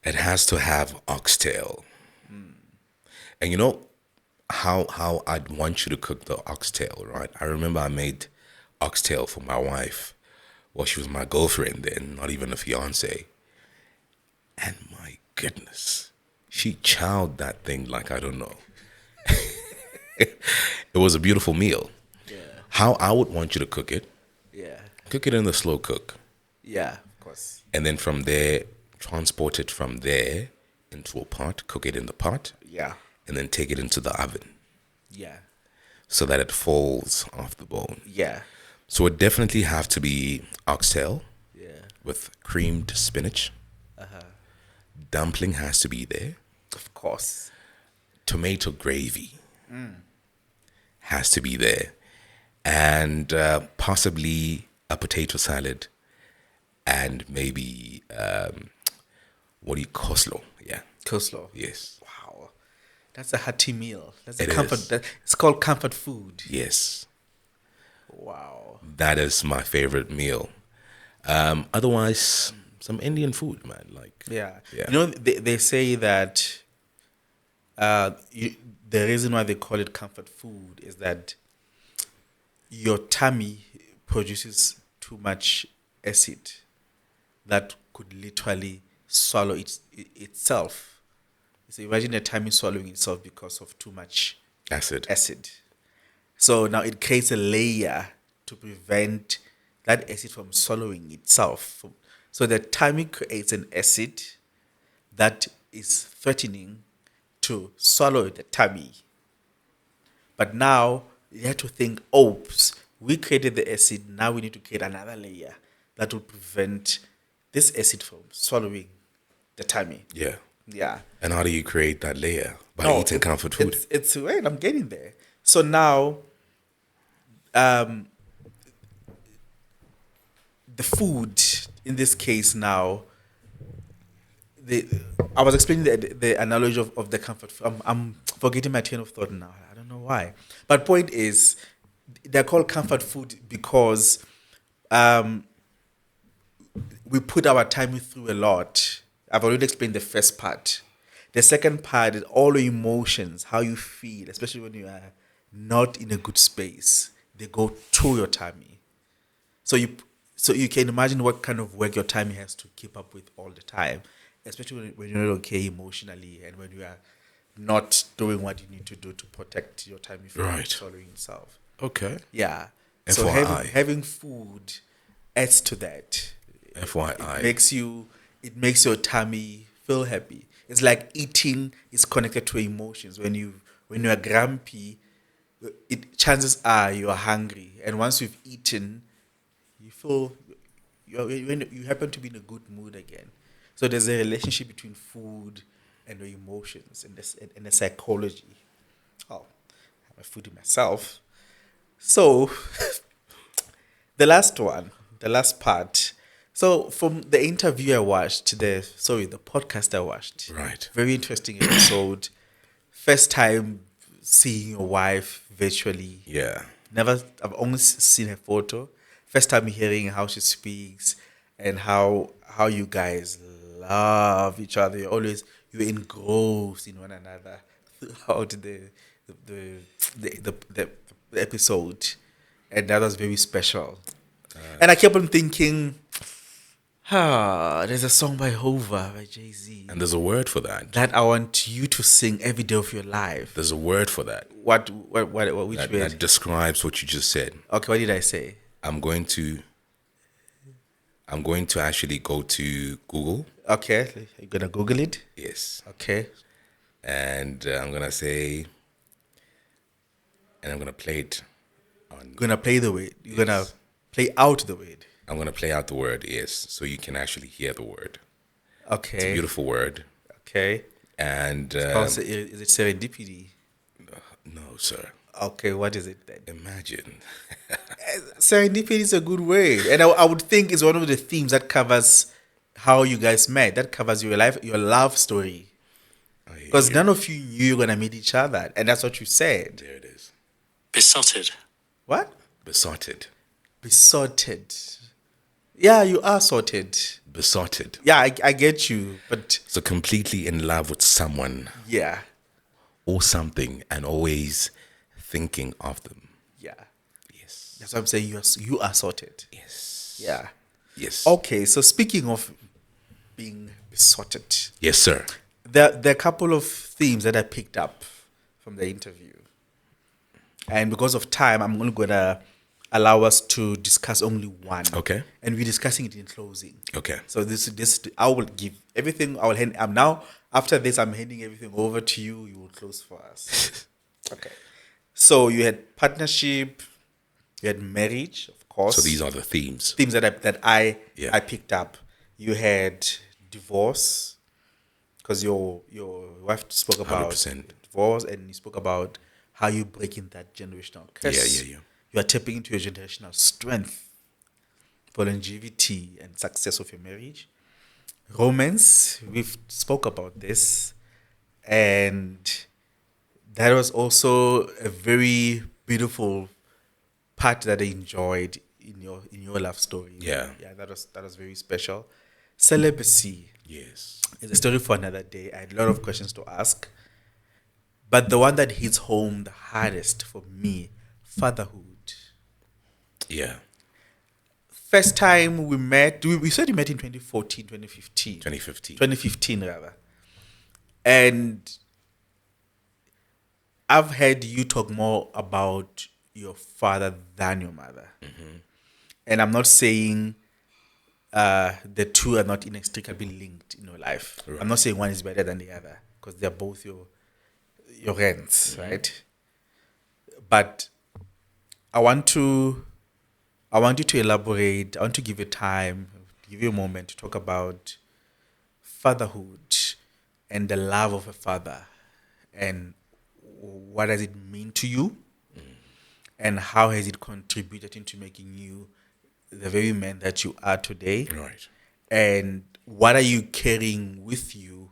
It has to have oxtail. And you know how I'd want you to cook the oxtail, right? I remember I made oxtail for my wife. Well, she was my girlfriend then, not even a fiance. And my goodness, she chowed that thing like I don't know. It was a beautiful meal. Yeah, How I would want you to yeah, cook it in the slow cook. yeah. Of course. And then from there, transport it from there into a pot, cook it in the pot, Yeah, and then take it into the oven yeah, so that it falls off the bone. yeah, So it definitely have to be oxtail yeah. with creamed spinach. Dumpling has to be there. Of course. Tomato gravy has to be there. And possibly a potato salad and maybe, coleslaw. Yeah. Coleslaw. Yes. Wow, that's a hearty meal. That's a It comfort. is. It's called comfort food. Yes. Wow. That is my favorite meal. Otherwise, some Indian food, man. Like, Yeah. yeah. You know, they say that the reason why they call it comfort food is that your tummy produces too much acid that could literally swallow itself. So imagine a tummy swallowing itself because of too much Acid. acid. So now it creates a layer to prevent that acid from swallowing itself. So the tummy creates an acid that is threatening to swallow the tummy. But now you have to think, oops, we created the acid, now we need to create another layer that will prevent this acid from swallowing the tummy. Yeah. Yeah. And how do you create that layer? By No, eating comfort food. It's wait, I'm getting there. So now, the food in this case now, I was explaining the analogy of the comfort food. I'm forgetting my train of thought now. I don't know why. But point is, they're called comfort food because we put our time through a lot. I've already explained the first part. The second part is all the emotions, how you feel, especially when you are not in a good space. They go to your tummy. So you can imagine what kind of work your tummy has to keep up with all the time, especially when you're not okay emotionally and when you are not doing what you need to do to protect your tummy from Right. swallowing itself. Okay. Yeah. So FYI. having food adds to that. FYI. It makes your tummy feel happy. It's like eating is connected to emotions. When you are grumpy, chances are you are hungry, and once you've eaten, you feel you happen to be in a good mood again. So there's a relationship between food and the emotions and the psychology. Oh, I'm a foodie myself. So the last part. So from the interview I watched, the podcast I watched. Right. Very interesting episode. First time seeing your wife virtually. Yeah. I've only seen her photo. First time hearing how she speaks and how you guys love each other. You're engrossed in one another throughout the episode, and that was very special. And I kept on thinking, there's a song by Hova by Jay-Z And there's a word for that. that I want you to sing every day of your life. There's a word for that. Which That word? describes what you just said. Okay, what did I say? I'm going to actually go to Google. Okay, you're gonna Google it. Yes. Okay, And I'm going to say, and I'm going to play it on. you're gonna play the word. You're gonna Yes. play out the word. I'm going to play out the word, yes, so you can actually hear the word. It's a Okay. beautiful word. Okay. And Is it serendipity? no, sir. Okay, what is it then? Imagine. Serendipity is a good word, and I would think it's one of the themes that covers how you guys met. That covers your life, your love story. I hear Because you. none of you knew you were gonna meet each other, and that's what you said. There it is. Besotted. What? Besotted. Besotted. Yeah, you are sorted. Besotted. Yeah, I get you, but So completely in love with someone yeah, or something and always thinking of them. yeah. Yes. That's what I'm saying. You are sorted. Yes. Yeah. Yes. Okay, so speaking of being besotted, Yes, sir. there are a couple of themes that I picked up from the interview. And because of time, I'm only going to allow us to discuss only one. Okay. And we're discussing it in closing. Okay. So this I will give everything. I will hand. I'm now after this. I'm handing everything over to you. You will close for us. Okay. So you had partnership. You had marriage, of course. So these are the themes. themes that I Yeah. I picked up. You had divorce because your wife spoke about 100%. divorce, and you spoke about how you breaking that generational curse. Yeah. You are tapping into your generational strength for longevity and success of your marriage. Romance, we've spoke about this, and that was also a very beautiful part that I enjoyed in your love story. Yeah. Yeah, that was very special. Celibacy Yes. is a story for another day. I had a lot of questions to ask, but the one that hits home the hardest for me, fatherhood. Yeah. First time we met, we said we met in 2014, 2015. 2015. 2015 rather. And I've heard you talk more about your father than your mother. And I'm not saying the two are not inextricably linked in your life. Right. I'm not saying one is better than the other because they're both your rents, right? But I want you to elaborate. I want to give you time, give you a moment to talk about fatherhood and the love of a father, and what does it mean to you, and how has it contributed into making you the very man that you are today, Right. and what are you carrying with you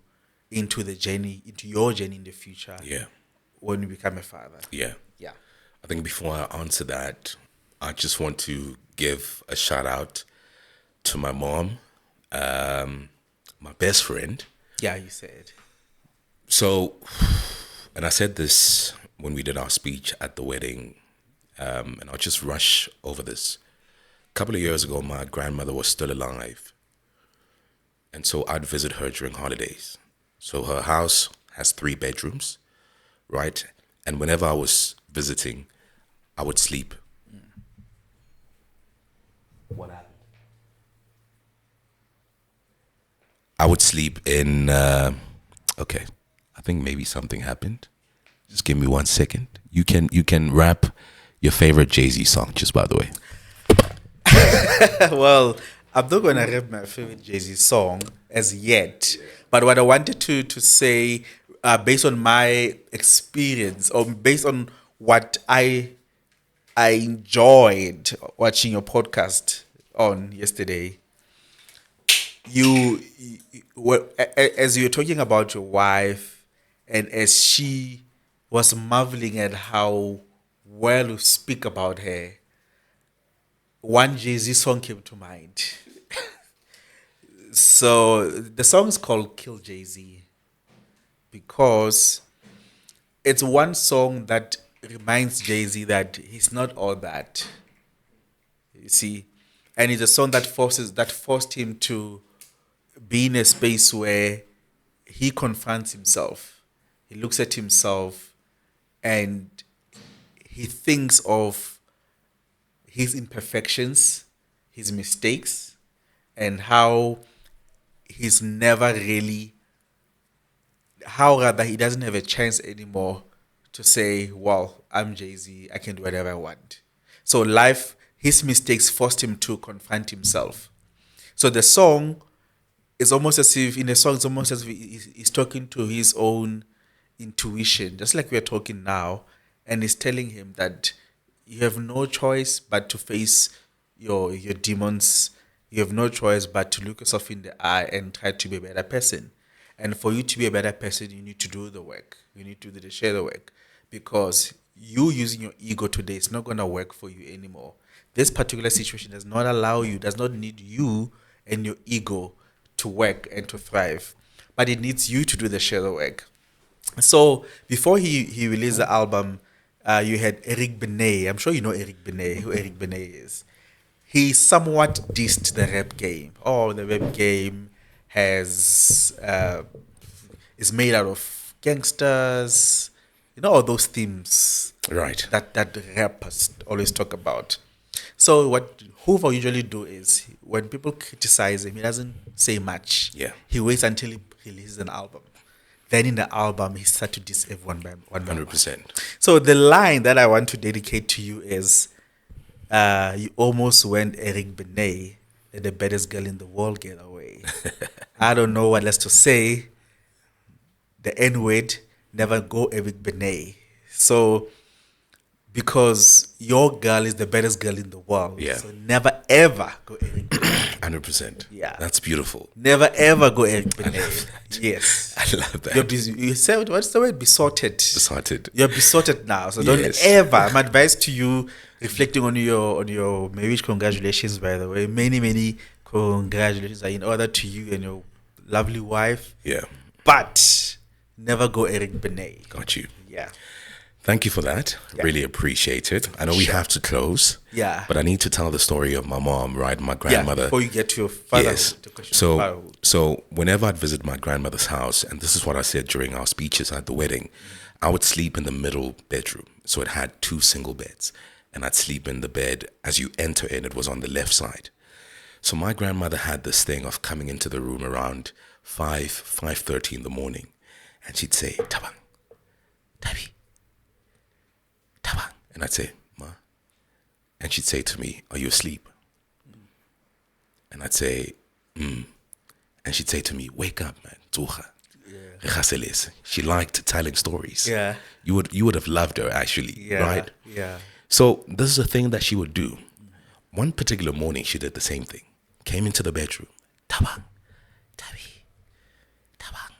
into your journey in the future Yeah. when you become a father. Yeah. Yeah. I think before I answer that, I just want to give a shout out to my mom, my best friend. Yeah, you said. So, and I said this when we did our speech at the wedding, and I'll just rush over this. A couple of years ago, my grandmother was still alive. And so I'd visit her during holidays. So her house has 3 bedrooms, right? And whenever I was visiting, I would sleep. What happened? I would sleep in, okay, I think maybe something happened. Just give me 1 second. You can rap your favorite Jay-Z song, just by the way. Well, I'm not going to rap my favorite Jay-Z song as yet. But what I wanted to say, based on my experience, or based on what I enjoyed watching your podcast on yesterday, as you were talking about your wife, and as she was marveling at how well you speak about her, one Jay-Z song came to mind. So the song is called Kill Jay-Z because it's one song that reminds Jay-Z that he's not all that. You see? And it's a song that forced him to be in a space where he confronts himself. He looks at himself and he thinks of his imperfections, his mistakes, and how he's never really, how rather he doesn't have a chance anymore to say, well, I'm Jay-Z, I can do whatever I want. So his mistakes forced him to confront himself. So the song is almost as if, in the song, it's almost as if he's talking to his own intuition, just like we're talking now. and is telling him that you have no choice but to face your demons. You have no choice but to look yourself in the eye and try to be a better person. And for you to be a better person, you need to do the work. You need to do the share the work, because you using your ego today is not going to work for you anymore. This particular situation does not allow you, does not need you and your ego to work and to thrive, but it needs you to do the share the work. So before he released the album, you had Eric Benet. I'm sure you know Eric Benet, who Eric Benet is. He somewhat dissed the rap game. Oh, the rap game has is made out of gangsters, all those themes Right. that rappers always talk about. So what Hoover usually do is, when people criticize him, he doesn't say much. Yeah. He waits until he releases an album. Then in the album, he starts to diss everyone by one. 100%. So the line that I want to dedicate to you is, you almost went Eric Benet, let the baddest girl in the world get away. I don't know what else to say. The N-word, never go Eric Benet. So, because your girl is the baddest girl in the world. Yeah. So never ever go Eric Benet. 100%. Yeah. That's beautiful. Never ever go Eric Benet. that. Yes. I love that. You said, what's the word? Besotted. Besotted. You're besotted now. So Yes. don't ever. My advice to you, reflecting on your marriage, congratulations, by the way. Many congratulations are in order to you and your lovely wife. Yeah. But never go Eric Benet. Got you. Yeah. Thank you for that. Yeah. Really appreciate it. I know we have to close. Yeah. But I need to tell the story of my mom, right? My grandmother. Yeah, before you get to your fatherhood. Yes. The question of fatherhood. So whenever I'd visit my grandmother's house, and this is what I said during our speeches at the wedding, I would sleep in the middle bedroom. So it had 2 single beds. And I'd sleep in the bed as you enter in, it was on the left side. So my grandmother had this thing of coming into the room around 5:30 in the morning. And she'd say, Tabang, Tabi, Tabang. And I'd say, Ma. And she'd say to me, are you asleep? And I'd say, And she'd say to me, wake up, man. Zuha. Yeah. She liked telling stories. Yeah. You would have loved her, actually. Yeah. Right? Yeah. So this is a thing that she would do. One particular morning, she did the same thing. Came into the bedroom. Tabang. Tabi. Tabang.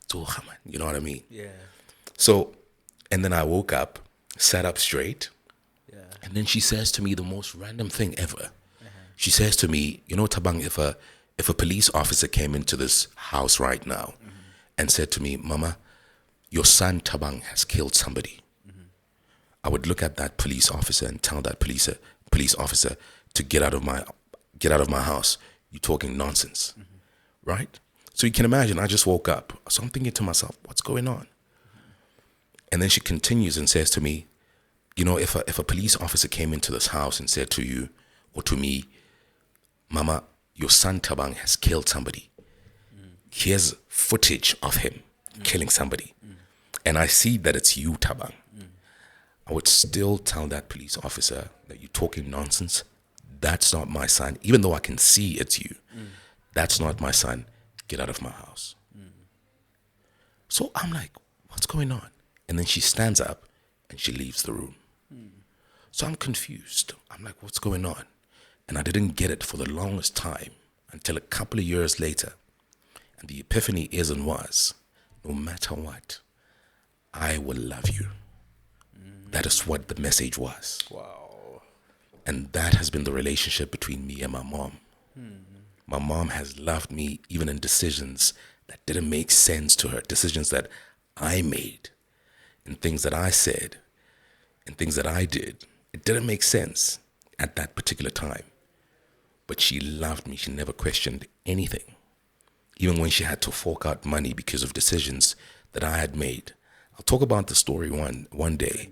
Zuha, man. You know what I mean? Yeah. So, and then I woke up, sat up straight. Yeah. And then she says to me the most random thing ever. She says to me, Tabang, if a police officer came into this house right now and said to me, Mama, your son Tabang has killed somebody, I would look at that police officer and tell that police officer to get out of my house. You're talking nonsense, right? So you can imagine, I just woke up. So I'm thinking to myself, what's going on? And then she continues and says to me, if a police officer came into this house and said to you or to me, Mama, your son Tabang has killed somebody. Here's footage of him killing somebody. And I see that it's you, Tabang. I would still tell that police officer that you're talking nonsense. That's not my son. Even though I can see it's you. That's not my son. Get out of my house. So I'm like, what's going on? And then she stands up and she leaves the room. So I'm confused. I'm like, what's going on? And I didn't get it for the longest time until a couple of years later. And the epiphany is and was, no matter what, I will love you. That is what the message was. Wow. And that has been the relationship between me and my mom. My mom has loved me even in decisions that didn't make sense to her, decisions that I made, and things that I said, and things that I did. It didn't make sense at that particular time. But she loved me. She never questioned anything. Even when she had to fork out money because of decisions that I had made. I'll talk about the story one day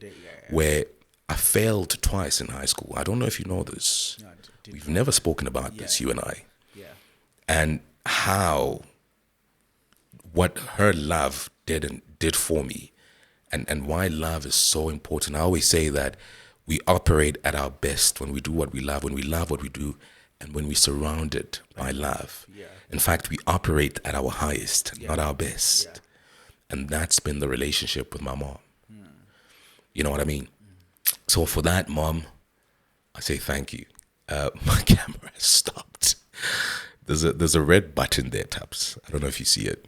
where I failed twice in high school. I don't know if you know this. No, We've never spoken about this, you and I. Yeah. And what her love did for me, and why love is so important. I always say that we operate at our best when we do what we love, when we love what we do, and when we're surrounded by love. Yeah. In fact, we operate at our highest, not our best. Yeah. And that's been the relationship with my mom. You know what I mean? So for that, Mom, I say thank you. My camera has stopped. There's a red button there, Taps. I don't know if you see it.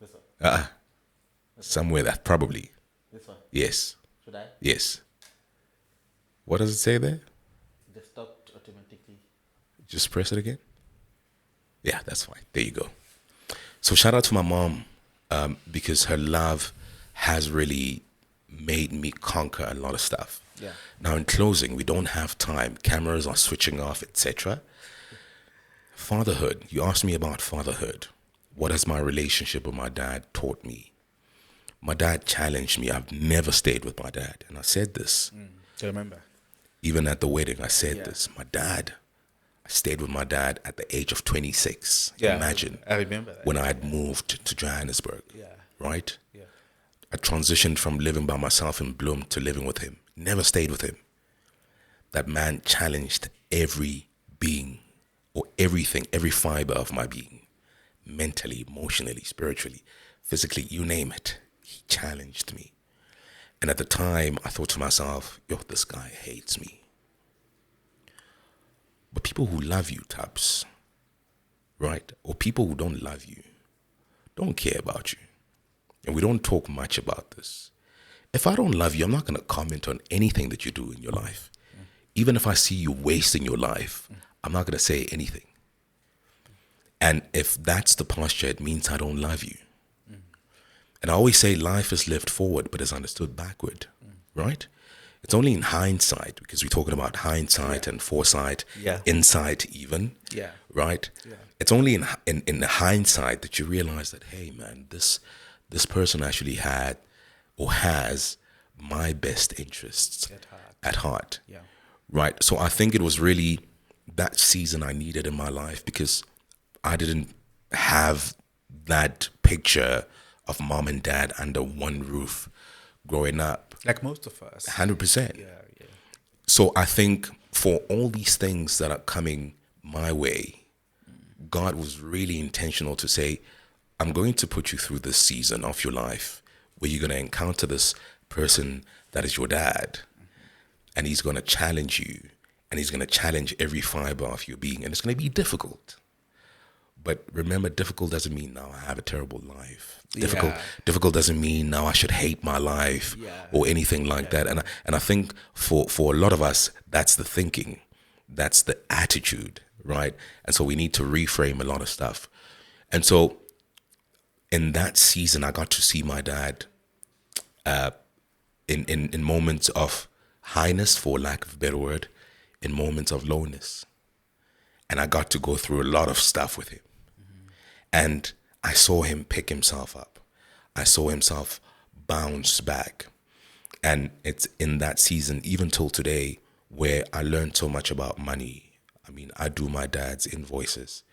This one. Somewhere that probably. This one. Yes. Should I? Yes. What does it say there? They stopped automatically. Just press it again. Yeah, that's fine. There you go. So shout out to my mom, because her love has really made me conquer a lot of stuff. Yeah. Now in closing, we don't have time. Cameras are switching off, etc. Fatherhood. You asked me about fatherhood. What has my relationship with my dad taught me? My dad challenged me. I've never stayed with my dad. And I said this. Do you remember? Even at the wedding, I said this. I stayed with my dad at the age of 26. Yeah. Imagine. I remember that. When I had moved to Johannesburg. Yeah. Right? Yeah. I transitioned from living by myself in Bloem to living with him. Never stayed with him. That man challenged every being or everything, every fiber of my being. Mentally, emotionally, spiritually, physically, you name it. He challenged me. And at the time, I thought to myself, yo, this guy hates me. But people who love you, Tubbs, right? Or people who don't love you, don't care about you. And we don't talk much about this. If I don't love you, I'm not going to comment on anything that you do in your life. Even if I see you wasting your life, I'm not going to say anything. And if that's the posture, it means I don't love you. And I always say life is lived forward, but is understood backward, right? It's only in hindsight, because we're talking about hindsight and foresight, insight even, right? Yeah. It's only in the hindsight that you realize that, hey, man, this person actually had or has my best interests at heart. Yeah. Right? So I think it was really that season I needed in my life, because I didn't have that picture of mom and dad under one roof growing up. Like most of us. 100%. Yeah. So I think for all these things that are coming my way, God was really intentional to say, I'm going to put you through this season of your life where you're going to encounter this person that is your dad. And he's going to challenge you. And he's going to challenge every fiber of your being. And it's going to be difficult. But remember, difficult doesn't mean now I have a terrible life. Difficult doesn't mean now I should hate my life or anything like that. And I think for a lot of us, that's the thinking. That's the attitude, right? And so we need to reframe a lot of stuff. And so in that season, I got to see my dad in moments of highness, for lack of a better word, in moments of lowness. And I got to go through a lot of stuff with him. And I saw him pick himself up. I saw himself bounce back. And it's in that season, even till today, where I learned so much about money. I mean, I do my dad's invoices,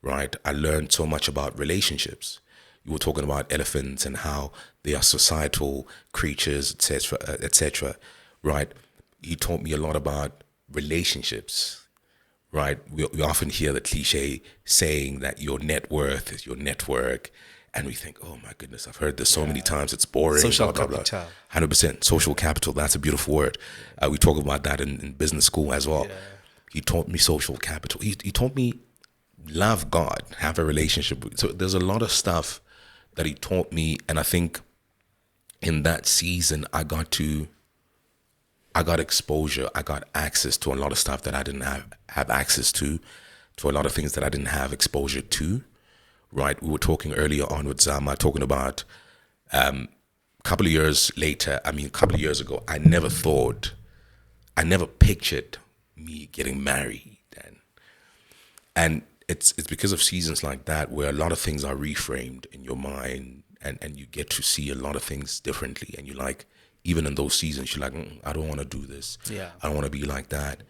right? I learned so much about relationships. You were talking about elephants and how they are societal creatures, etc., right? He taught me a lot about relationships. Right, we often hear the cliche saying that your net worth is your network, and we think, oh my goodness, I've heard this so many times, it's boring. Social blah, blah, capital. Blah. 100%. Social capital, that's a beautiful word. We talk about that in business school as well. He taught me social capital. He taught me love God, have a relationship. So there's a lot of stuff that he taught me, and I think in that season I got exposure. I got access to a lot of stuff that I didn't have access to a lot of things that I didn't have exposure to, right? We were talking earlier on with Zama, talking about a couple of years ago, I never pictured me getting married. And it's because of seasons like that where a lot of things are reframed in your mind, and you get to see a lot of things differently, and you're like, even in those seasons, you're like, I don't want to do this. I don't want to be like that.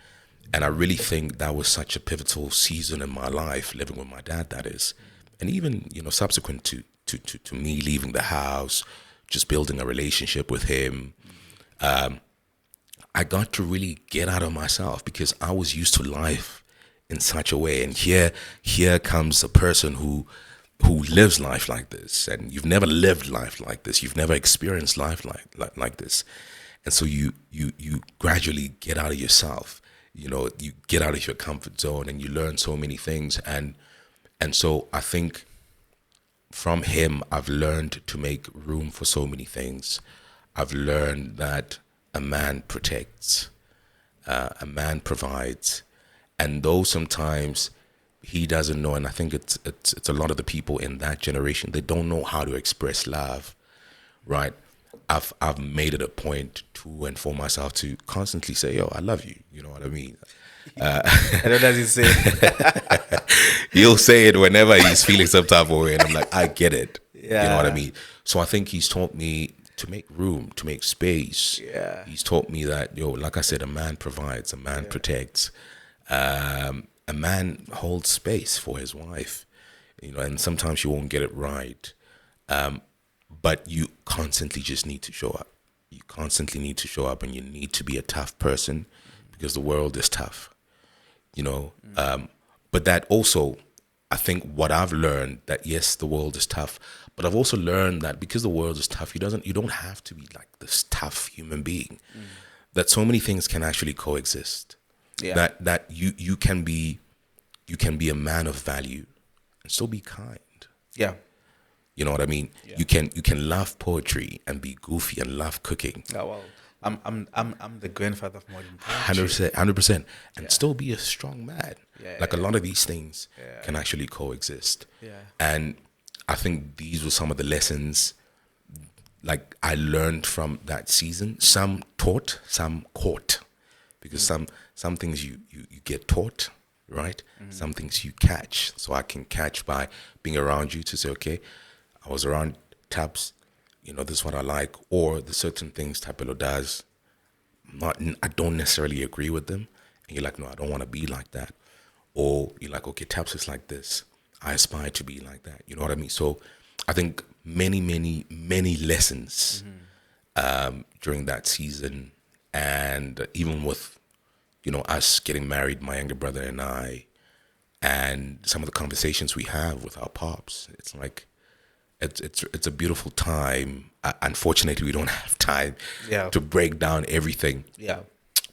And I really think that was such a pivotal season in my life, living with my dad, that is. And even, subsequent to me leaving the house, just building a relationship with him, I got to really get out of myself, because I was used to life in such a way. And here comes a person who who lives life like this, and you've never lived life like this, you've never experienced life like this, and so you gradually get out of yourself. You get out of your comfort zone, and you learn so many things, and so I think from him I've learned to make room for so many things. I've learned that a man protects, a man provides, and though sometimes he doesn't know, and I think it's a lot of the people in that generation, they don't know how to express love, right? I've made it a point to and for myself to constantly say, "Yo, I love you." You know what I mean? I don't know as you say. He'll say it whenever he's feeling some type of way, and I'm like, I get it. Yeah. You know what I mean? So I think he's taught me to make room, to make space. Yeah. He's taught me that, like I said, a man provides, a man protects, a man holds space for his wife, and sometimes you won't get it right. But you constantly just need to show up. You constantly need to show up, and you need to be a tough person because the world is tough, But that also, I think what I've learned, that yes, the world is tough, but I've also learned that because the world is tough, you don't have to be like this tough human being. That so many things can actually coexist. Yeah. That you can be a man of value and still be kind. Yeah. You know what I mean? Yeah. You can love poetry and be goofy and love cooking. Oh, well, I'm the grandfather of modern poetry. 100%, and still be a strong man. Yeah, a lot of these things Yeah. can actually coexist. Yeah. And I think these were some of the lessons like I learned from that season. Some taught, some caught, because some things you get taught, right? Some things you catch. So I can catch by being around you to say, okay, I was around Tabs, this is what I like, or the certain things Tapelo does, I don't necessarily agree with them, and you're like, no, I don't want to be like that. Or you're like, okay, Tabs is like this, I aspire to be like that. You know what I mean? So I think many lessons during that season, and even with us getting married, my younger brother and I, and some of the conversations we have with our pops. It's like it's a beautiful time. Unfortunately, we don't have time to break down everything. Yeah.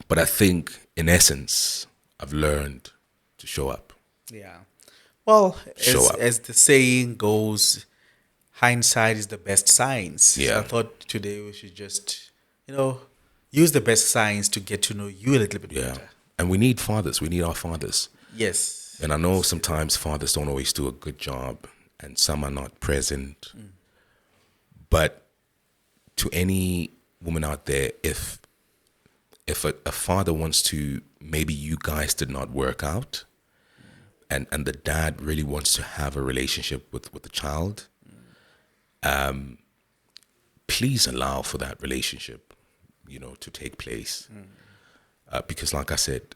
But I think, in essence, I've learned to show up. Yeah. Well, Show up. as the saying goes, hindsight is the best science. Yeah. So I thought today we should just, use the best science to get to know you a little bit Yeah. better. And we need fathers. We need our fathers. Yes. And I know sometimes fathers don't always do a good job, and some are not present. But to any woman out there, if a father wants to, maybe you guys did not work out, and the dad really wants to have a relationship with the child, please allow for that relationship, to take place. Because like I said,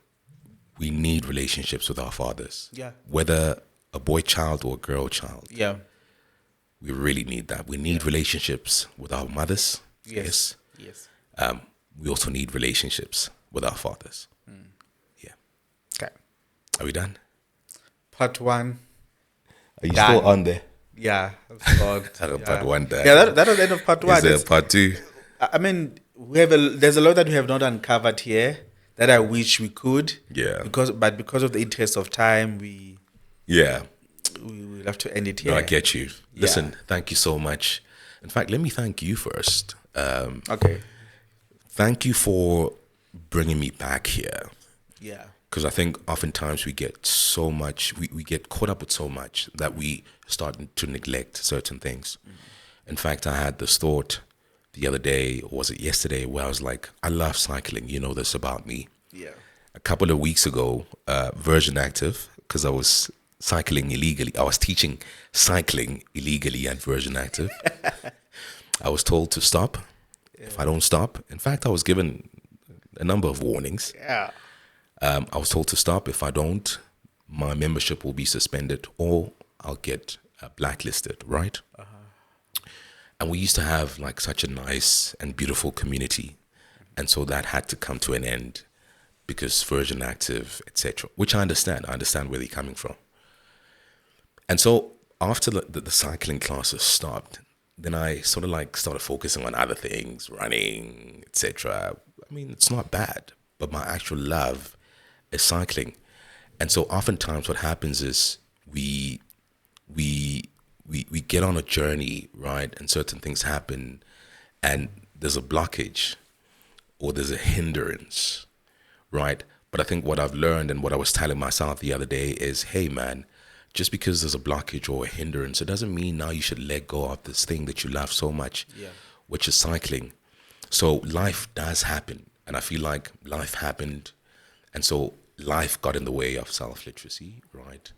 we need relationships with our fathers. Yeah. Whether a boy child or a girl child. Yeah. We really need that. We need relationships with our mothers. Yes. We also need relationships with our fathers. Yeah. Okay. Are we done? Part one. Are you Done. still on there? Yeah. Part Part one done. Yeah, that was the end of part one. Is there It's- part two? I mean, there's a lot that we have not uncovered here that I wish we could. Yeah. Because of the interest of time, we Yeah. will have to end it here. No, I get you. Listen, thank you so much. In fact, let me thank you first. Okay. Thank you for bringing me back here. Yeah. Because I think oftentimes we get so much, we get caught up with so much that we start to neglect certain things. In fact, I had this thought the other day, or was it yesterday, where I was like, I love cycling. You know this about me. Yeah. A couple of weeks ago, Version Active, because I was cycling illegally. I was teaching cycling illegally at Version Active. I was told to stop. If I don't stop, in fact, I was given a number of warnings. Yeah. I was told to stop. If I don't, my membership will be suspended or I'll get blacklisted, right? And we used to have like such a nice and beautiful community. And so that had to come to an end because Version Active, etc., which I understand. I understand where they're coming from. And so after the cycling classes stopped, then I sort of like started focusing on other things, running, etc. I mean, it's not bad, but my actual love is cycling. And so oftentimes what happens is we get on a journey, right? And certain things happen and there's a blockage or there's a hindrance, right? But I think what I've learned and what I was telling myself the other day is, hey man, just because there's a blockage or a hindrance, it doesn't mean now you should let go of this thing that you love so much, which is cycling. So life does happen. And I feel like life happened. And so life got in the way of self-literacy, right?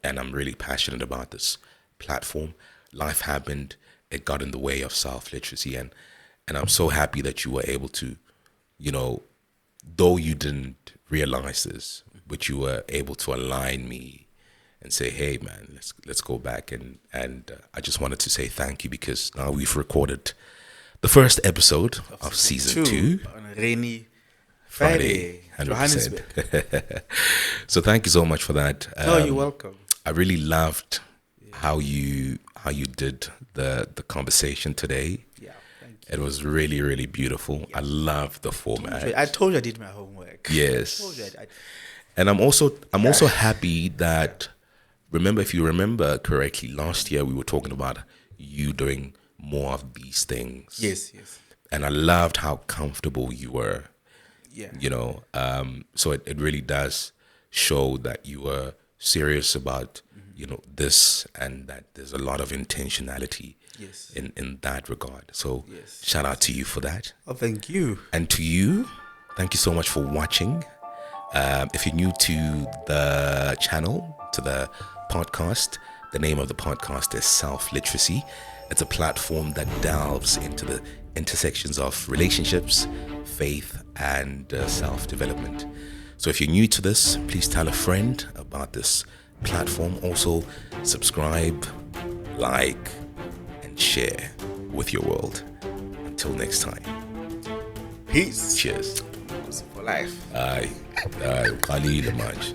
And I'm really passionate about this platform. Life happened. It got in the way of self-literacy. And I'm so happy that you were able to, you know, though you didn't realize this, but you were able to align me and say, hey man, let's go back. And I just wanted to say thank you because now we've recorded the first episode of season 2 on a rainy Friday, 100%. Johannesburg. So thank you so much for that. No, you're welcome. I really loved how you did the conversation today. Yeah, thank you. It was really, really beautiful. I love the format. I told you I did my homework. Yes. I told you And I'm also happy that, if you remember correctly, last year we were talking about you doing more of these things. Yes. And I loved how comfortable you were. Yeah. You know, so it really does show that you were serious about, you know, this, and that there's a lot of intentionality in that regard. So shout out to you for that. Oh, thank you. And to you, thank you so much for watching. If you're new to the channel, to the podcast, the name of the podcast is Self Literacy. It's a platform that delves into the intersections of relationships, faith, and self-development. So if you're new to this, please tell a friend about this platform. Also, subscribe, like, and share with your world. Until next time. Peace. Cheers. For life. Aye. Khalil Amaj.